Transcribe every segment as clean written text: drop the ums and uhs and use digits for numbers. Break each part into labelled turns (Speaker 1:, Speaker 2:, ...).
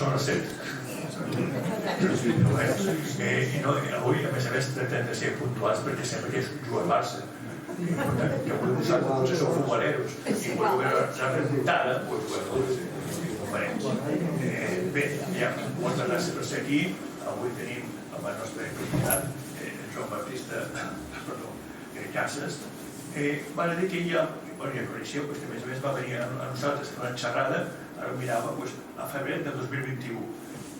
Speaker 1: són els 7. Avui, a més tractem de ser puntuals perquè sembla que juga al Barça. Que avui nosaltres som futboleros i quan s'ha remuntada, doncs ho farem. Bé, moltes gràcies per ser aquí. Avui tenim amb el nostre convidat, Joan Baptista Casas. Val a dir que ja coneixeu, que a més a més va venir a nosaltres per una xerrada, ara ho mirava, a febrer del 2021,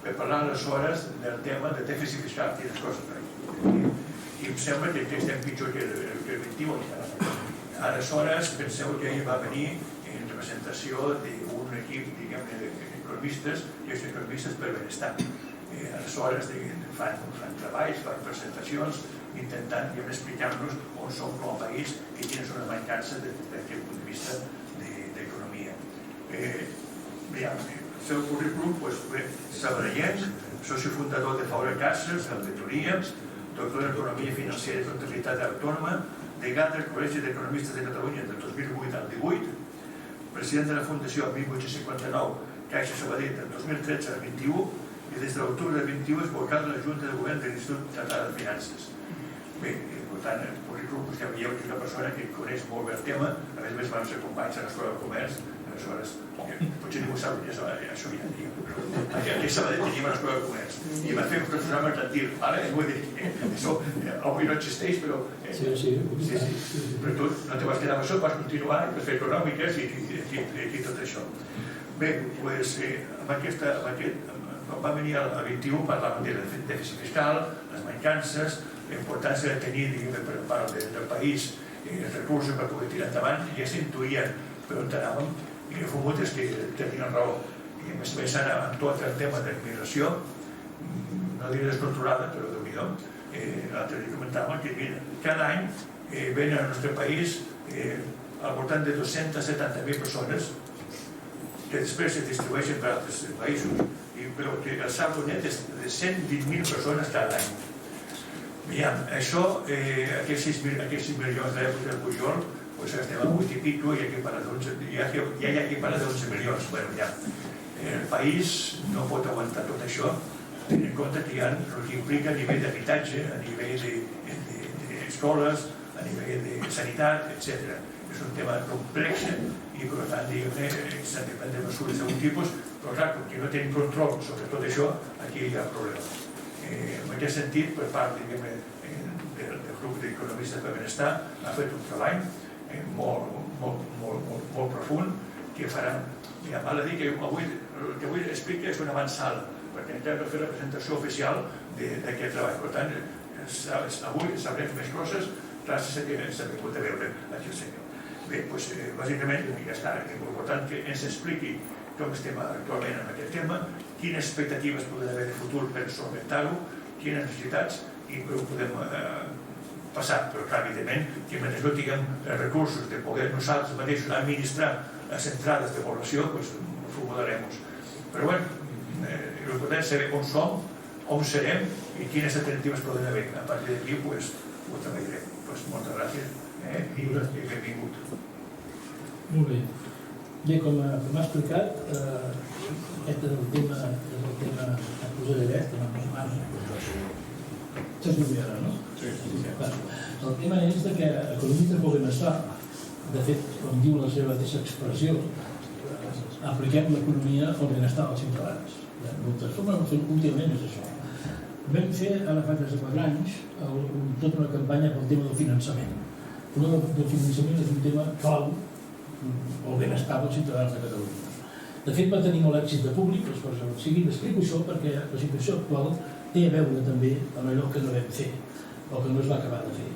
Speaker 1: per parlar aleshores del tema de dèficit fiscal i les coses. I em sembla que estem pitjor que el 21. Aleshores, penseu que ell va venir en representació d'un equip, diguem-ne, d'economistes, i els economistes per benestar. Aleshores, fan treballs, fan presentacions, intentant explicar-nos on som com a país i quines són les mancances d'aquest punt de vista d'economia. El seu currículum, sabadellenc, soci fundador de Faura Casas, d'auditoria, doctor en Economia Financera i Comptabilitat Autònoma, degat del Col·legi d'Economistes de Catalunya del 2008 al 2018, president de la Fundació 1859, Caixa Sabadell del 2013 al 2021 i des de l'octubre del 2021 és vocal de la Junta de Govern de l'Institut Català de Finances. Bé, per tant, el currículum, ja veieu que és una persona que coneix molt bé el tema, a més van ser companys a l'Escola de Comerç, aleshores, potser ningú sap això ja diu. Aquí a Sabadell teníem l'Escola de Comerç i va fer un professorat mercantil. Ara, vull dir, això avui no existeix, però... Sí, però tu no te vas quedar amb això, vas continuar i vas fer econòmiques i tot això. Bé, doncs, va venir al 21, parlàvem del dèficit fiscal, les mancances, la importància de tenir per part del país els recursos per poder tirar endavant, i ja s'intuïen per on anàvem, i el fumut és que tenien raó. I a més amb tot el tema de migració, no diré descontrolada, però déu-n'hi-do, l'altre dia comentàvem que cada any venen al nostre país al voltant de 270.000 persones que després es distribueixen per altres països, però que el saldo net és de 120.000 persones cada any. Això, aquests 6 milions d'euros del Pujol, estem a 8 i pico i ja hi ha qui parla de 11 milions. El país no pot aguantar tot això, tenint en compte que hi ha el que implica a nivell d'habitatge, a nivell d'escoles, a nivell de sanitat, etc. És un tema complex i, per tant, s'han de prendre mesures d'algun tipus, però clar, com que no tenim control sobre tot això, aquí hi ha problema. En aquest sentit, per part del grup d'economistes per benestar, ha fet un treball molt profund que faran. Val a dir que el que avui explica és una avançada, perquè hem de fer la presentació oficial d'aquest treball. Per tant, avui sabrem més coses gràcies a que s'ha vingut a veure aquí el senyor. Bé, doncs, bàsicament, ja està, és molt important que ens expliqui com estem actualment en aquest tema, quines expectatives podem haver de futur per solventar-ho, quines necessitats i com ho podem passar. Però, clar, evidentment, que mentre no tinguem els recursos de poder nosaltres mateixos administrar les entrades de població, doncs ho formularem. Però, bé, l'important és saber on som, on serem i quines alternatives poden haver. A partir d'aquí, doncs, ho treballarem. Moltes gràcies i benvingut.
Speaker 2: Molt bé. Bé, com ha explicat, aquest és el tema que posaré dret, això és molt bé ara, no? Sí. El tema és que economistes per benestar, de fet, com diu la seva mateixa expressió, apliquem l'economia al benestar dels ciutadans. Moltes formes, últimament és això. Vam fer, ara fa 3 o 4 anys, tota una campanya pel tema del finançament. El finançament és un tema clau al benestar dels ciutadans de Catalunya. De fet, va tenir molt èxit de públic, les coses com siguin. Explico això perquè la situació actual té a veure també amb allò que no vam fer o que no es va acabar de fer.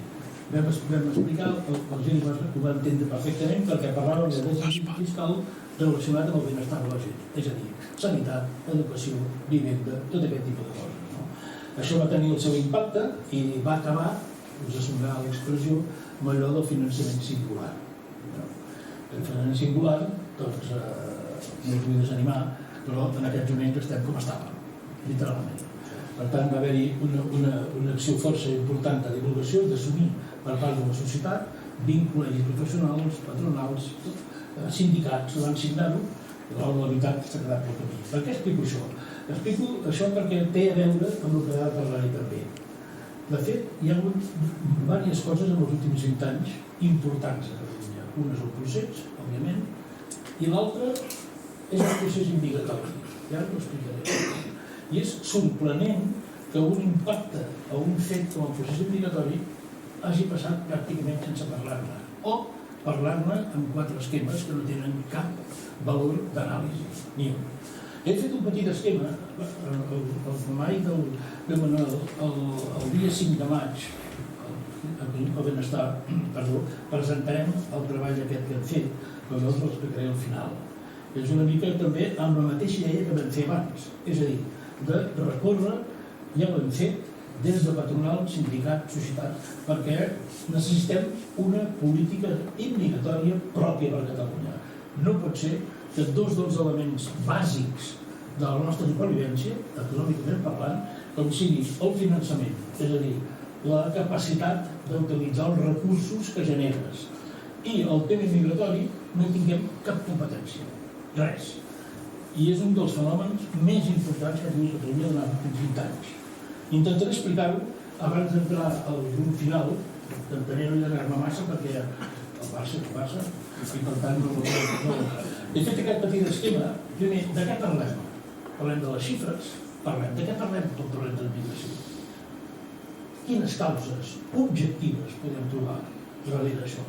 Speaker 2: Vam explicar, la gent ho va entendre perfectament perquè parlàvem de dèficit fiscal relacionat amb el benestar de la gent. És a dir, sanitat, educació, vivenda, tot aquest tipus de coses. Això va tenir el seu impacte i va acabar, us assumirà l'expressió, amb allò del finançament singular. El finançament singular, doncs, no us vull desanimar, però en aquests moments estem com estàvem, literalment. Per tant, va haver-hi una acció força important de divulgació, d'assumir per part de la societat, 20 col·legis professionals, patronals, sindicats van signar-ho, I l'hora de la veritat s'ha quedat pel camí. Per què explico això? Explico això perquè té a veure amb el que ha de parlar-hi també. De fet, hi ha hagut diverses coses en els últims 20 anys importants a Catalunya. Una és el procés, òbviament, i l'altra és el procés immigratori. Ja ho explicaré. I és sorprenent que un impacte o un fet com el procés immigratori hagi passat pràcticament sense parlar-ne, o parlar-ne amb 4 esquemes que no tenen cap valor d'anàlisi, ni un. He fet un petit esquema, el mai del Manuel, el dia 5 de maig, al Benestar, presentarem el treball aquest que hem fet, però llavors l'explicaré al final. És una mica també amb la mateixa idea que vam fer abans, és a dir, de recórrer, ja ho hem fet, des de patronal, sindicat, societat, perquè necessitem una política immigratòria pròpia per a Catalunya. No pot ser que 2 dels elements bàsics de la nostra supervivència, econòmicament parlant, com sigui el finançament, és a dir, la capacitat d'utilitzar els recursos que generes, i el tema immigratori no tinguem cap competència, res. I és un dels fenòmens més importants que ha tingut Catalunya durant els 20 anys. Intentaré explicar-ho abans d'entrar al grup final, intentaré no allargar-me massa perquè el Barça, i per tant no. He fet aquest petit esquema. Primer, de què parlem? Parlem de les xifres, de què parlem quan parlem de l'immigració? Quines causes objectives podem trobar darrere d'això?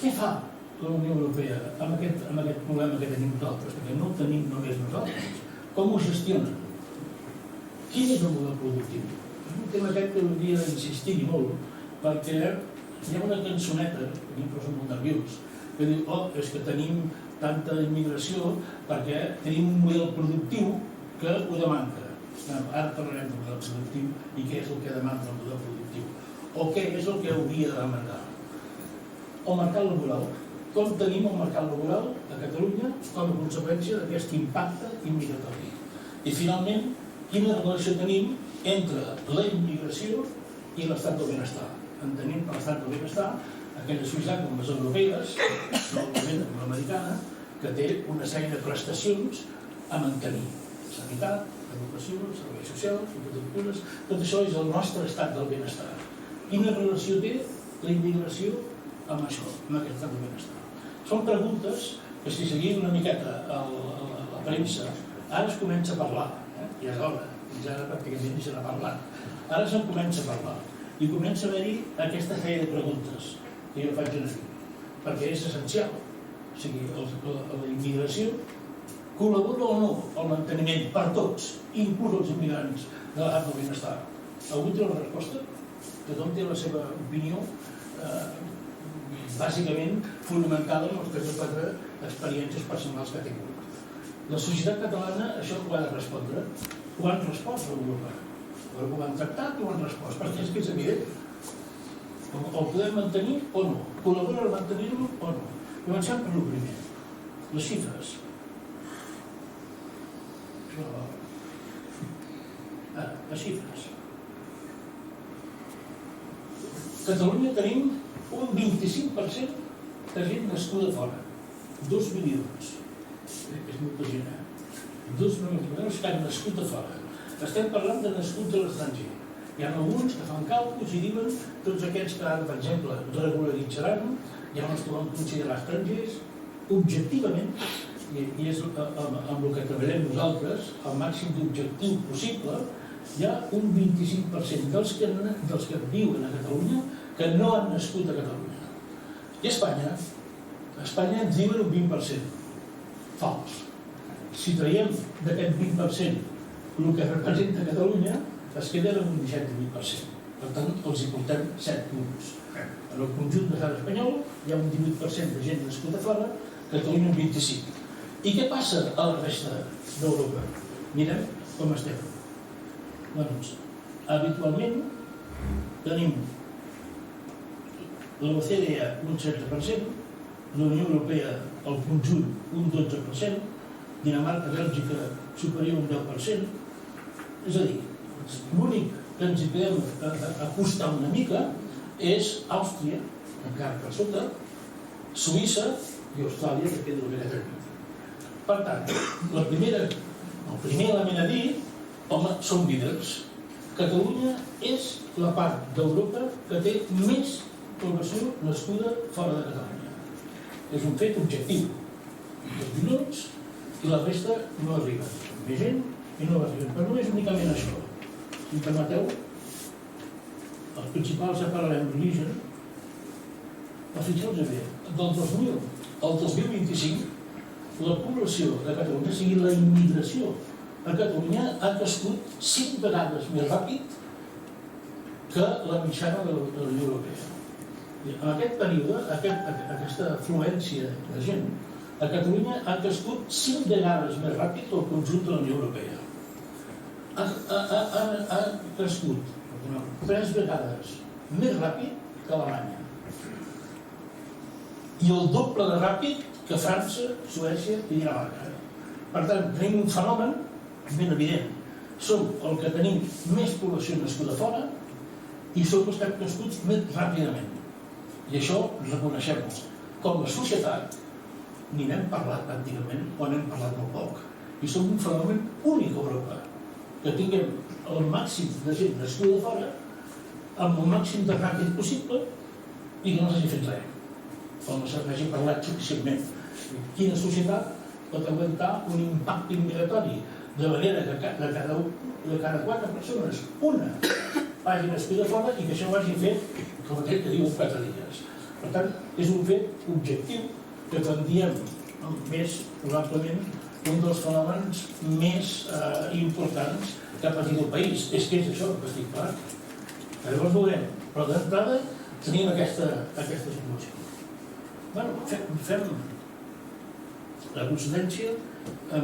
Speaker 2: Què fa la Unió Europea amb aquest problema que tenim nosaltres? Perquè no el tenim només nosaltres. Com ho gestionen? Quin és el model productiu? És un tema aquest que hauria d'insistir-hi molt, perquè hi ha una cançoneta, que em posa molt nerviós, que diu, és que tenim tanta immigració perquè tenim un model productiu que ho demanda. Ara parlarem del model productiu i què és el que demanda el model productiu, o què és el que hauria de demandar. El mercat laboral. Com tenim el mercat laboral a Catalunya com a conseqüència d'aquest impacte immigratori? I finalment, quina relació tenim entre la immigració i l'estat del benestar? Entenem per l'estat del benestar aquella societat com les europees, òbviament com l'americana, que té una sèrie de prestacions a mantenir. Sanitat, educació, serveis socials, infraestructures, tot això és el nostre estat del benestar. Quina relació té la immigració amb això, amb aquest estat del benestar? Són preguntes que si seguim una miqueta a la premsa, ara es comença a parlar, ja és hora, fins ara pràcticament se n'ha parlat. Ara se'n comença a parlar i comença a haver-hi aquesta sèrie de preguntes que jo faig aquí, perquè és essencial. O sigui, la immigració col·labora o no al manteniment per tots, inclús els immigrants de l'estat del benestar? Algú té la resposta? Tothom té la seva opinió bàsicament fonamentada en les 3 o 4 experiències personals que ha tingut. La societat catalana això ho ha de respondre. Ho han respost a Europa. Ho han tractat o ho han respost? Perquè és que és evident. El podem mantenir o no? Col·labora a mantenir-lo o no? Comencem per el primer. Les xifres. Les xifres. A Catalunya tenim un 25% de gent nascuda fora. 2 milions. És molta gent, 2 milions que han nascut a fora. Estem parlant de nascuts a l'estranger. Hi ha alguns que fan càlculs i diuen tots aquests que ara, per exemple, regularitzaran, ja no es poden considerar estrangers, objectivament, i és amb el que treballem nosaltres, el màxim d'objectiu possible, hi ha un 25% dels que viuen a Catalunya que no han nascut a Catalunya. I a Espanya ens diuen un 20%. Fals. Si traiem d'aquest 20% el que representa Catalunya, es queda en un 17-18%. Per tant, els hi portem 7 punts. En el conjunt de l'estat espanyol hi ha un 18% de gent nascuda fora, Catalunya un 25%. I què passa a la resta d'Europa? Mirem com estem. Doncs, habitualment tenim l'OCDE un 16%, la Unió Europea al conjunt un 12%, Dinamarca, Bèlgica superior a un 10%. És a dir, l'únic que ens hi podem acostar una mica és Àustria, encara per sota, Suïssa i Austràlia, que queda una mica. Per tant, el primer element a dir, home, som líders. Catalunya és la part d'Europa que té més població nascuda fora de Catalunya. És un fet objectiu. 2 milions i la resta no arriben. Més gent i no arriben. Però no és únicament això. Si em permeteu, els principals ja parlarem d'origen, però fixeu-vos bé, del 2000 al 2025, la població de Catalunya, o sigui, la immigració a Catalunya ha crescut 5 vegades més ràpid que la mitjana de la Unió Europea. En aquest període, aquesta afluència de gent, a Catalunya ha crescut 5 vegades més ràpid que el conjunt de la Unió Europea. Ha crescut 3 vegades més ràpid que Alemanya. I el doble de ràpid que França, Suècia i Dinamarca. Per tant, tenim un fenomen ben evident. Som el que tenim més població nascuda fora i som els que hem crescut més ràpidament. I això reconeixem-ho. Com a societat, ni n'hem parlat pràcticament o n'hem parlat molt poc. I som un fenomen únic a Europa. Que tinguem el màxim de gent nascuda fora amb el màxim de ràpid possible i que no s'hagi fet res. O no s'hagi parlat suficientment. Quina societat pot aguantar un impacte immigratori de manera que de cada 4 persones, una vagi nascuda fora i que això ho hagi fet, com aquell que diu, 4 dies. Per tant, és un fet objectiu que tendiem més, probablement, un dels fenòmens més importants que ha patit el país. És que és això que estic clar. Llavors veurem. Però d'entrada tenim aquesta situació. Fem la procedència, en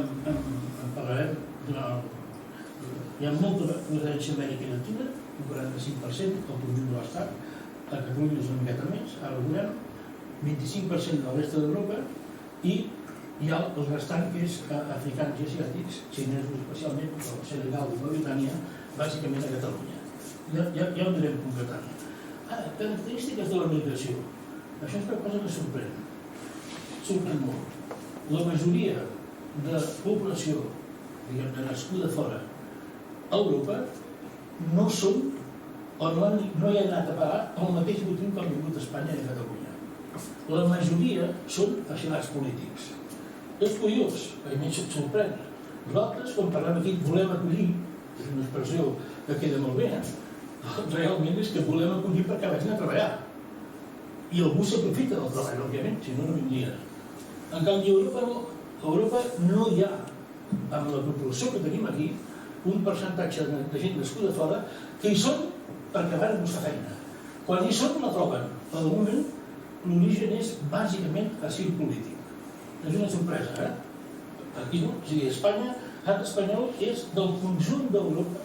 Speaker 2: parlarem hi ha molta procedència Amèrica Llatina, un 45% al conjunt de l'Estat, a Catalunya és una miqueta més, ara ho veurem, 25% de la resta d'Europa i hi ha el restant que és africans i asiàtics, xinesos especialment, però Senegal i Mauritània, bàsicament a Catalunya. Ja ho anirem concretant. Ara, característiques de la migració. Això és una cosa que sorprèn molt. La majoria de població, diguem-ne, nascuda fora a Europa, no són o no hi ha anat a parar al mateix motiu que han vingut a Espanya i a Catalunya. La majoria són asilats polítics. És curiós, a mi se't sorprèn. Nosaltres, quan parlem aquí, volem acollir, és una expressió que queda molt bé, realment és que volem acollir perquè vagin a treballar. I algú s'aprofita del treball, òbviament, si no, no vindria. En canvi, a Europa no hi ha, amb la població que tenim aquí, un percentatge de gent nascuda fora que hi són perquè van a buscar feina. Quan hi són, la troben. Però de moment, l'origen és bàsicament asil polític. És una sorpresa, Aquí no. O sigui, Espanya, l'estat espanyol és del conjunt d'Europa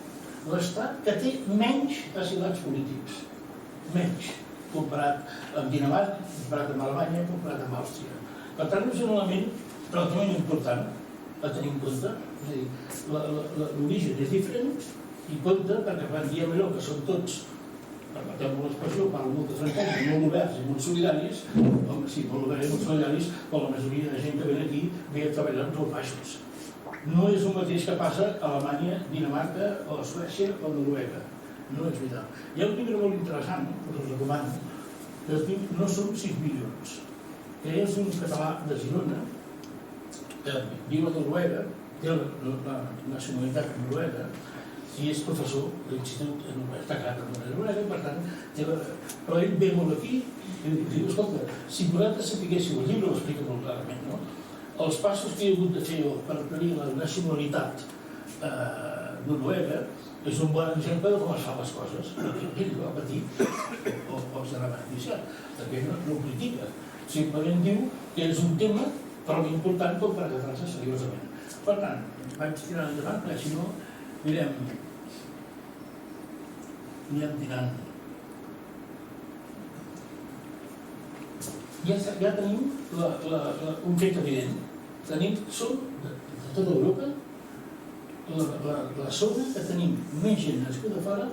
Speaker 2: l'estat que té menys asilats polítics. Menys. Comparat amb Dinamarca, comparat amb Alemanya, comparat amb Àustria. Per tant, és un element relativament important a tenir en compte. És a dir, l'origen és diferent i compte perquè quan diem allò que són tots, permeteu-me l'expressió, parlo molt de francès, molt oberts i molt solidaris, home, sí, molt oberts i molt solidaris, però la majoria de gent que ve aquí ve a treballar amb els baixos. No és el mateix que passa a Alemanya, Dinamarca, o a Suècia o a Noruega. No és veritat. Hi ha un llibre molt interessant, que us recomano, que es diu No som 6 milions, que és un català de Girona, que viu a Noruega, té la nacionalitat noruega, i és professor de l'Institut destacat a Noruega, per tant, però ell ve molt aquí i diu, escolta, si vosaltres sapiguéssiu, el llibre ho explica molt clarament, no? Els passos que hi ha hagut de fer per tenir la nacionalitat noruega és un bon exemple de com es fan les coses. Ell va patir o serà beneficiat, perquè no ho critica. Simplement diu que és un tema prou important com per agafar-se seriosament. Per tant, vaig tirant endavant, perquè si no, anirem tirant. Ja tenim un fet evident. Som, de tota Europa, la zona que tenim més gent nascuda fora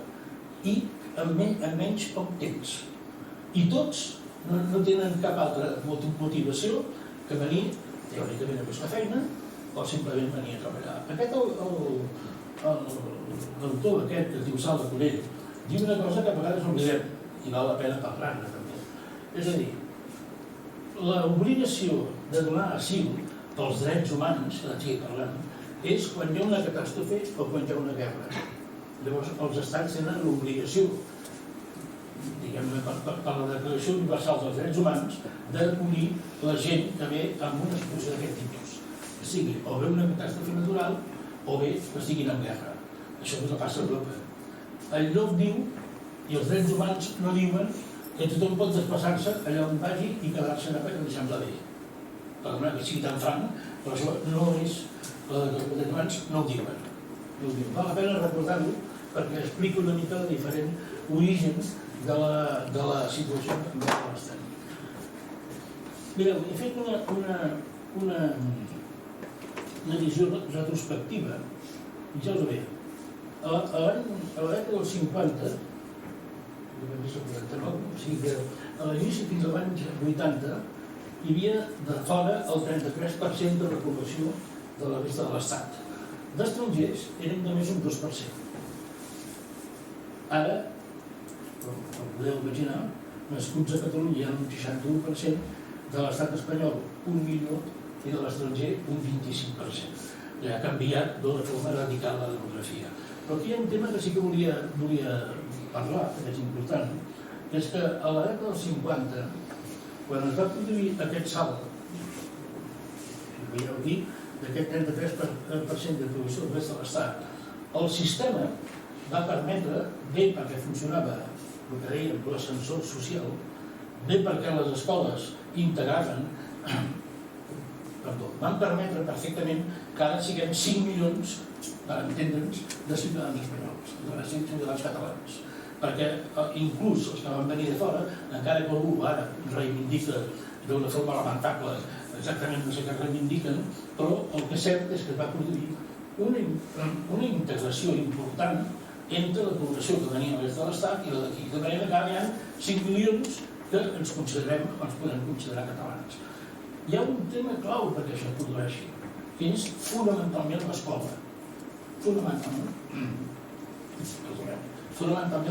Speaker 2: i amb menys poc temps. I tots no tenen cap altra motivació que venir, teòricament, a buscar feina o simplement venir a treballar. L'autor aquest, que es diu Salva Colell, diu una cosa que a vegades oblidem i val la pena parlar-ne també. És a dir, l'obligació de donar asil pels drets humans, que estic parlant, és quan hi ha una catàstrofe o quan hi ha una guerra. Llavors, els estats tenen l'obligació, diguem-ne, per la Declaració Universal dels Drets Humans, d'acollir la gent que ve amb una situació d'aquest tipus. Que sigui o bé una catàstrofe natural o bé que estiguin en guerra. Això no passa a Europa. El lloc diu, i els drets humans no diuen, que tothom pot desplaçar-se allà on vagi i quedar-se allà perquè li sembla bé. Perdona que sigui tan franc, però això no és... Els drets humans no ho diuen. Val la pena recordar-ho perquè explica una mica de diferent origen de la situació en què estem. Mireu, he fet una visió retrospectiva, i ja us ho veig. A la dècada dels 50, o sigui que a l'inici fins a l'any 80, hi havia de fora el 33% de la població de la resta de l'Estat. D'estrangers eren només un 2%. Ara, com podeu imaginar, nascuts a Catalunya hi ha un 61%, de l'Estat espanyol 1 milió i de l'estranger un 25%. Ja ha canviat d'una forma radical la demografia. Però aquí hi ha un tema que sí que volia parlar, que és important, que és que a la dècada dels 50, quan es va produir aquest salt, veieu aquí, d'aquest 33% de població del rest de l'Estat, el sistema va permetre, bé perquè funcionava el que dèiem l'ascensor social, bé perquè les escoles integraven, van permetre perfectament que ara siguem 5 milions, per entendre'ns, de ciutadans espanyols, de ciutadans catalans. Perquè inclús els que van venir de fora, encara que algú ara reivindica d'una forma lamentable exactament no sé què reivindiquen, però el que és cert és que es va produir una integració important entre la població que venia des de l'Estat i la d'aquí. De manera que ara hi ha 5 milions que ens podem considerar catalans. Hi ha un tema clau perquè això es produeixi, que és fonamentalment l'escola. Fonamentalment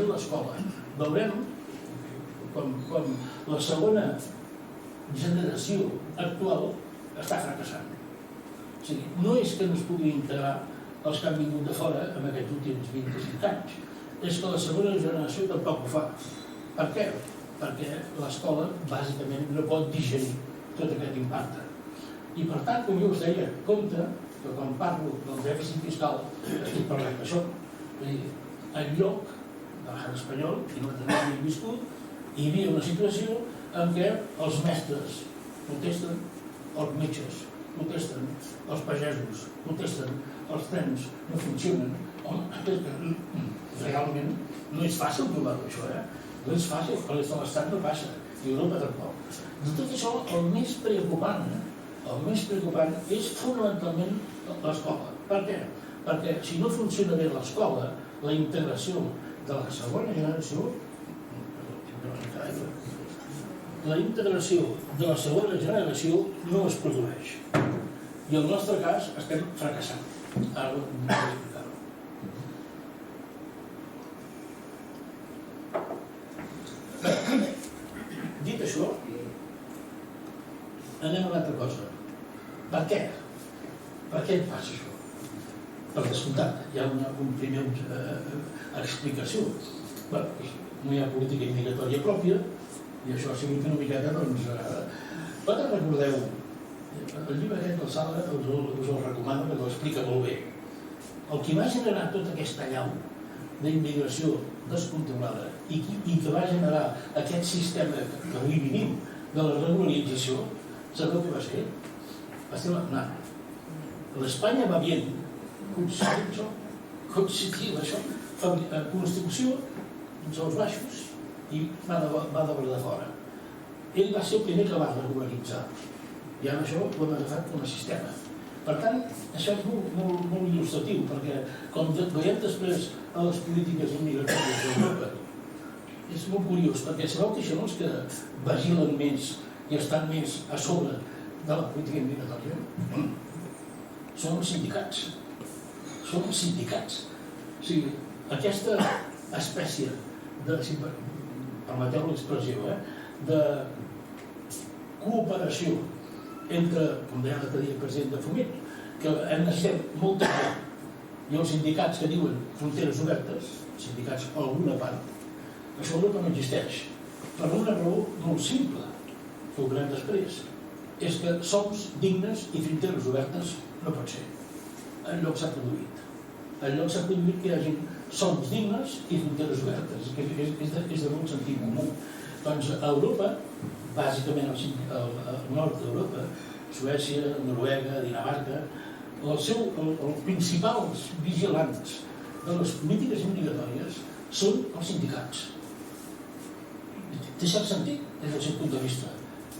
Speaker 2: l'escola. Veurem com la segona generació actual està fracassant. O sigui, no és que no es pugui integrar els que han vingut de fora en aquests últims 25 anys, és que la segona generació tampoc ho fa. Per què? Perquè l'escola bàsicament no pot digerir tot aquest impacte. I per tant, com jo us deia, compte que quan parlo del dèficit fiscal estic parlant d'això. En lloc de l'estat espanyol, i no tenim viscut, hi havia una situació en què els mestres protesten, els metges protesten, els pagesos protesten, els trens no funcionen. Realment no és fàcil trobar-ho això, no és fàcil, a l'est de l'Estat no passa, i Europa tampoc. De tot això, el més preocupant és fonamentalment l'escola. Per què? Perquè si no funciona bé l'escola, la integració de la segona generació no es produeix. I en el nostre cas estem fracassant. Ara ho hem d'explicar-ho. Dit això, anem a una altra cosa. Per què? Per què passa això? Per descomptat, hi ha una primera explicació. No hi ha política immigratòria pròpia i això ha sigut una miqueta, doncs... Vosaltres recordeu, el llibre aquest del Sala us el recomano perquè ho explica molt bé. El que va generar tota aquesta allau d'immigració descontrolada i que va generar aquest sistema que avui vivim de la regularització, sabeu què va ser? Va ser l'Aznar. L'Espanya va bien, constitució, sous baixos i va de fora. Ell va ser el primer que va regularitzar i ara això ho hem agafat com a sistema. Per tant, això és molt il·lustratiu perquè com veiem després a les polítiques immigratòries d'Europa és molt curiós perquè sabeu que això no és que vigilen més i estan més a sobre de la política immigratòria? són els sindicats. Són els sindicats. O sigui, aquesta espècie de, si permeteu l'expressió, de cooperació entre, com deia l'altre dia el president de Foment, que hem de ser molta gent, i els sindicats que diuen fronteres obertes, sindicats o alguna part, això a Europa no existeix. Per una raó molt simple, que ho veurem després, és que sols dignes i fronteres obertes no pot ser. Enlloc s'ha produït. Enlloc s'ha produït que hi hagi sols dignes i fronteres obertes. És de molt sentit comú. Doncs a Europa, bàsicament al nord d'Europa, Suècia, Noruega, Dinamarca, els principals vigilants de les polítiques immigratori són els sindicats. Té cert sentit des del seu punt de vista,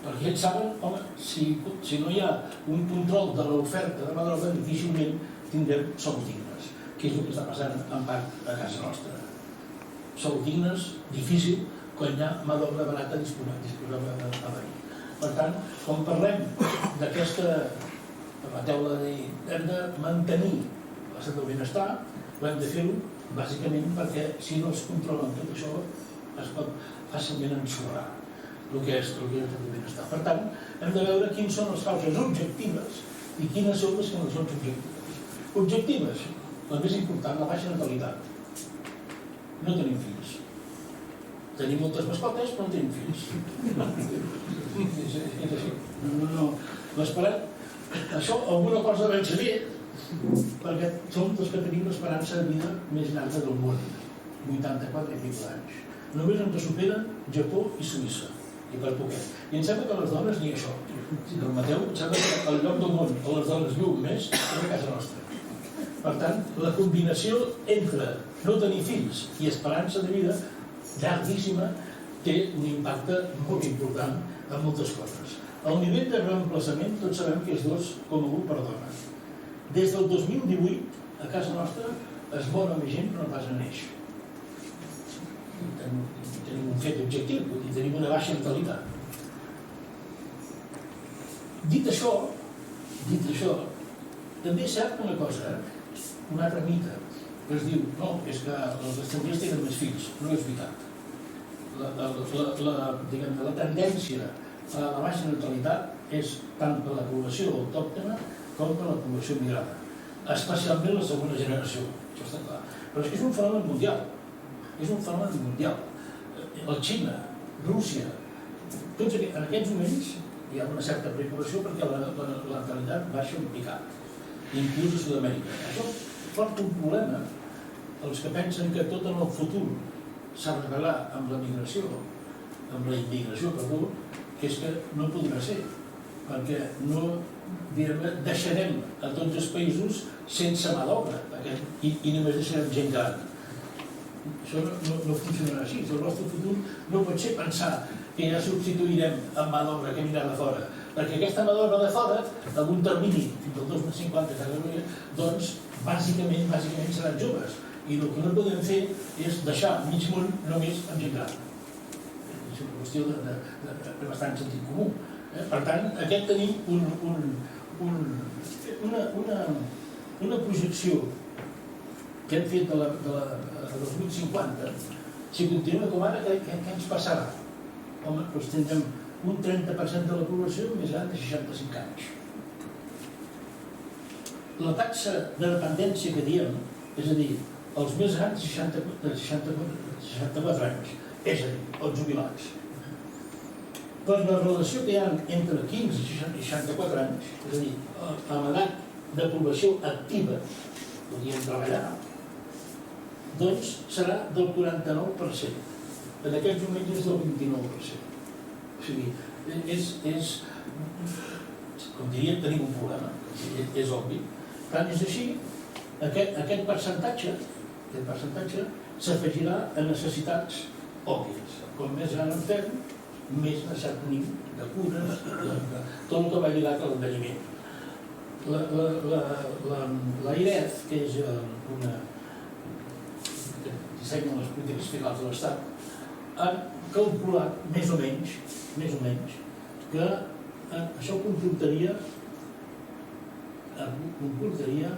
Speaker 2: perquè ells saben, home, si no hi ha un control de l'oferta de mà d'obra, difícilment tindrem sous dignes, que és el que està passant en part a casa nostra. Sous dignes, difícil, quan hi ha mà d'obra barata disposada a venir. Per tant, quan parlem d'aquesta, permeteu-la de dir, hem de mantenir l'estat del benestar, ho hem de fer-ho bàsicament perquè si no es controla tot això es pot fàcilment ensorrar el que és l'estat del benestar. Per tant, hem de veure quines són les causes objectives i quines són les que no són subjectives. Objectives, la més important, la baixa natalitat. No tenim fills. Tenim moltes mascotes, però no tenim fills. És així. No. Això, alguna cosa vam saber, perquè som els que tenim l'esperança de vida més llarga del món, 84 i pico anys. Només ens superen Japó i Suïssa, i per poquet. I em sembla que les dones ni això. Si permeteu, em sembla que al lloc del món on les dones viuen més és a casa nostra. Per tant, la combinació entre no tenir fills i esperança de vida llarguíssima té un impacte molt important en moltes coses. El nivell de reemplaçament tots sabem que és 2,1 per dona. Des del 2018, a casa nostra, es mor més gent que no pas neix. Tenim un fet objectiu, tenim una baixa natalitat. Dit això, també és cert una cosa, un altre mite, que es diu, no, és que els estrangers tenen més fills. No és veritat. La tendència a la baixa natalitat és tant per la població autòctona com per la població migrada, especialment la segona generació, això està clar. Però és que és un fenomen mundial. És un fenomen mundial. La Xina, Rússia, tots en aquests moments hi ha una certa preocupació perquè la natalitat baixa un picat, inclús a Sud-amèrica. Això porta un problema als que pensen que tot en el futur s'ha d'arreglar amb la immigració, que és que no podrà ser, perquè no deixarem a tots els països sense mà d'obra i només deixarem gent gran. Això no funcionarà així. El nostre futur no pot ser pensar que ja substituirem amb mà d'obra que vindrà de fora, perquè aquesta mà d'obra de fora, en un termini fins al 2050 a Catalunya, doncs bàsicament seran joves, i el que no podem fer és deixar mig món només amb gent gran. És una qüestió de bastant sentit comú. Per tant, aquest tenim una projecció que hem fet de 2050. Si continuem com ara, què ens passarà? Home, doncs tindrem un 30% de la població més gran de 65 anys. La taxa de dependència que diem, és a dir, els més grans de 64 anys, és a dir, els jubilats. Per la relació que hi ha entre 15 i 64 anys, és a dir, amb l'edat de població activa, podríem treballar, doncs serà del 49%. En aquests moments és del 29%. O sigui, com diríem, tenim un problema, és obvi. Tant és així, aquest percentatge s'afegirà a necessitats òbvies. Com més gran en fem, més necessitat tenim de cures, tot el que va lligat a l'envelliment. L'AIREF, que és una que dissenya les polítiques fiscals de l'Estat, ha calculat més o menys que això comportaria comportaria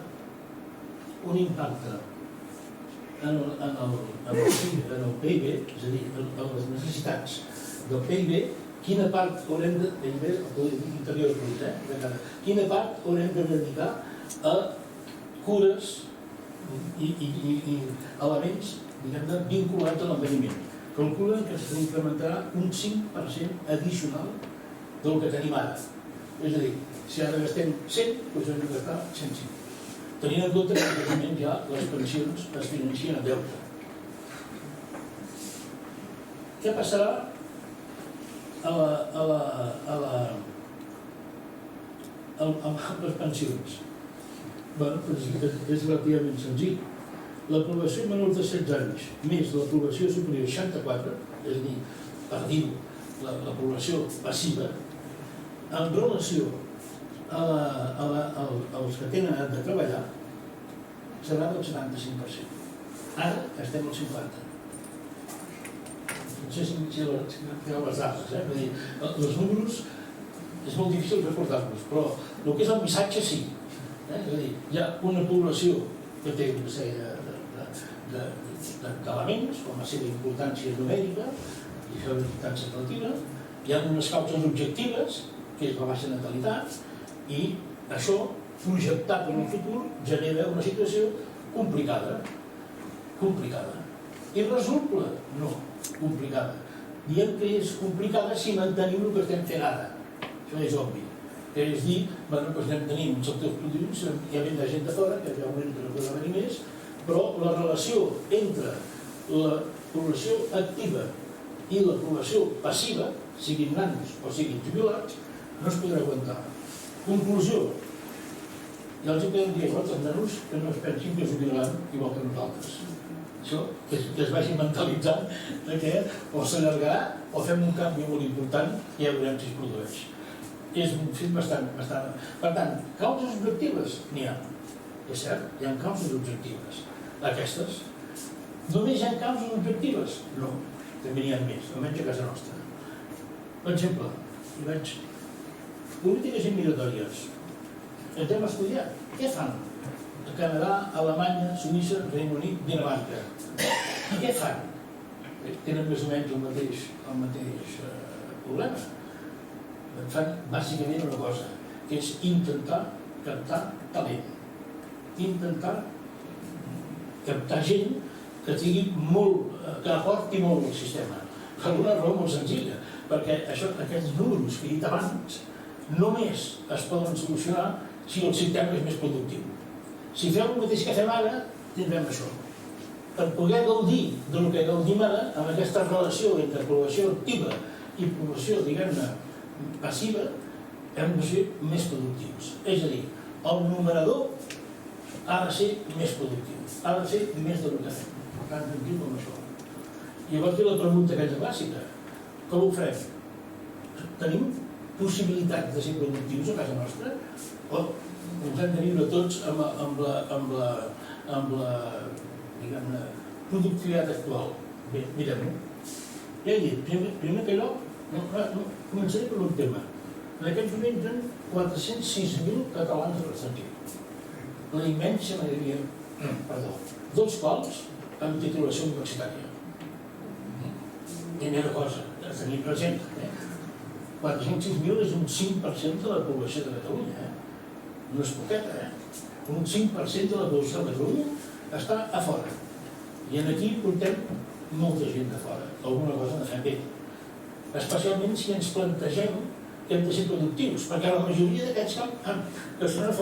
Speaker 2: un impacte en el PIB, és a dir, en les necessitats del PIB, quina part haurem de, interior brut, quina part haurem de dedicar a cures i elements, diguem-ne, vinculats a l'envelliment. Calculen que s'incrementarà un 5% addicional del que tenim ara. És a dir, si ara gastem 100, doncs hem de gastar 105. Tenint en compte que actualment ja les pensions es financien a deute. Què passarà amb les pensions? Bé, és relativament senzill. La població menor de 16 anys més la població superior a 64, és a dir, per dir-ho, la població passiva, en relació als que tenen edat de treballar, serà del 75%. Ara estem al 50%. No sé si teniu les dades, vull dir, els números és molt difícil recordar-los, però el que és el missatge sí. És a dir, hi ha una població que té una sèrie d'elements, com la seva importància numèrica i la seva importància relativa, hi ha unes causes objectives, que és la baixa natalitat, i això, projectat en el futur, genera una situació complicada. Irresoluble? No, complicada. Diem que és complicada si mantenim el que estem fent ara. Això és obvi. Que és dir, anem tenint uns sectors productius, hi ha ben de gent de fora, que ja augmenta no podrà venir més, però la relació entre la població activa i la població passiva, siguin nanos o siguin jubilats, no es podrà aguantar. Conclusió. Ja els podem dir als nanos que no es pensin que es jubilaran igual que nosaltres. Això, que es vagin mentalitzant que o s'allargarà o fem un canvi molt important i ja veurem si es produeix. És un film bastant... Per tant, causes objectives n'hi ha. És cert, hi ha causes objectives. Aquestes. Només hi ha causes objectives? No, també n'hi ha més, almenys a casa nostra. Per exemple, hi veig polítiques immigratòries. Els hem estudiat. Què fan? Canadà, Alemanya, Suïssa, Regne Unit, Dinamarca. I què fan? Tenen més o menys el mateix problema. Fan bàsicament una cosa, que és intentar captar talent. Intentar captar gent que aporti molt al sistema. Per una raó molt senzilla, perquè aquests números que he dit abans només es poden solucionar si el sistema és més productiu. Si fem el mateix que fem ara, tindrem això. Per poder gaudir del que gaudim ara, amb aquesta relació entre població activa i població, diguem-ne, passiva, hem de ser més productius. És a dir, el numerador ha de ser més productiu, ha de ser més del que fem. Tan tranquil com això. Llavors la pregunta aquella clàssica, com ho farem? Tenim possibilitat de ser productius a casa nostra? O ens hem de viure tots amb la diguem-ne, productivitat actual? Bé, mirem-ho. Ja he dit, primer que allò, començaré per un tema. En aquests moments hi ha 406.000 catalans a l'estranger. La immensa majoria, dels quals amb titulació universitària. Primera cosa, tenim present. 406.000 és un 5% de la població de Catalunya. No és poqueta, un 5% de la població de Catalunya està a fora. I aquí portem molta gent de fora. Alguna cosa de fer bé. Especialment si ens plantegem que hem de ser productius, perquè la majoria d'aquests que són a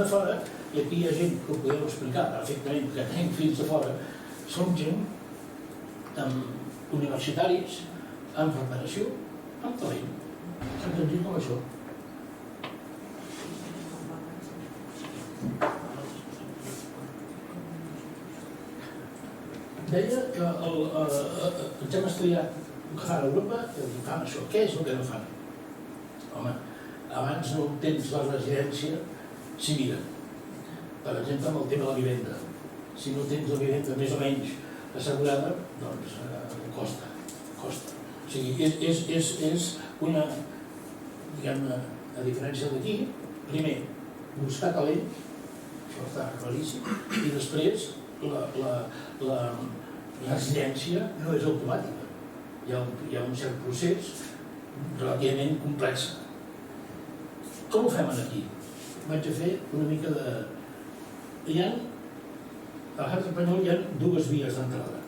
Speaker 2: fora, i aquí hi ha gent que ho podeu explicar perfectament, que tenim fills de fora, són gent universitaris, amb preparació, amb talent. Tan senzill com això. Deia que ens hem estudiat el que fan a Europa i el que fan això. Què és el que no fan? Home, abans no tens la residència, s'hi miren. Per exemple, amb el tema de la vivenda. Si no tens la vivenda més o menys assegurada, doncs costa. O sigui, és una, diguem-ne, a diferència d'aquí, primer, buscar talent, això està claríssim, i després la residència no és automàtica. Hi ha un cert procés relativament complex. Com ho fem aquí? Vaig a fer una mica de... A l'estat espanyol hi ha dues vies d'entrada.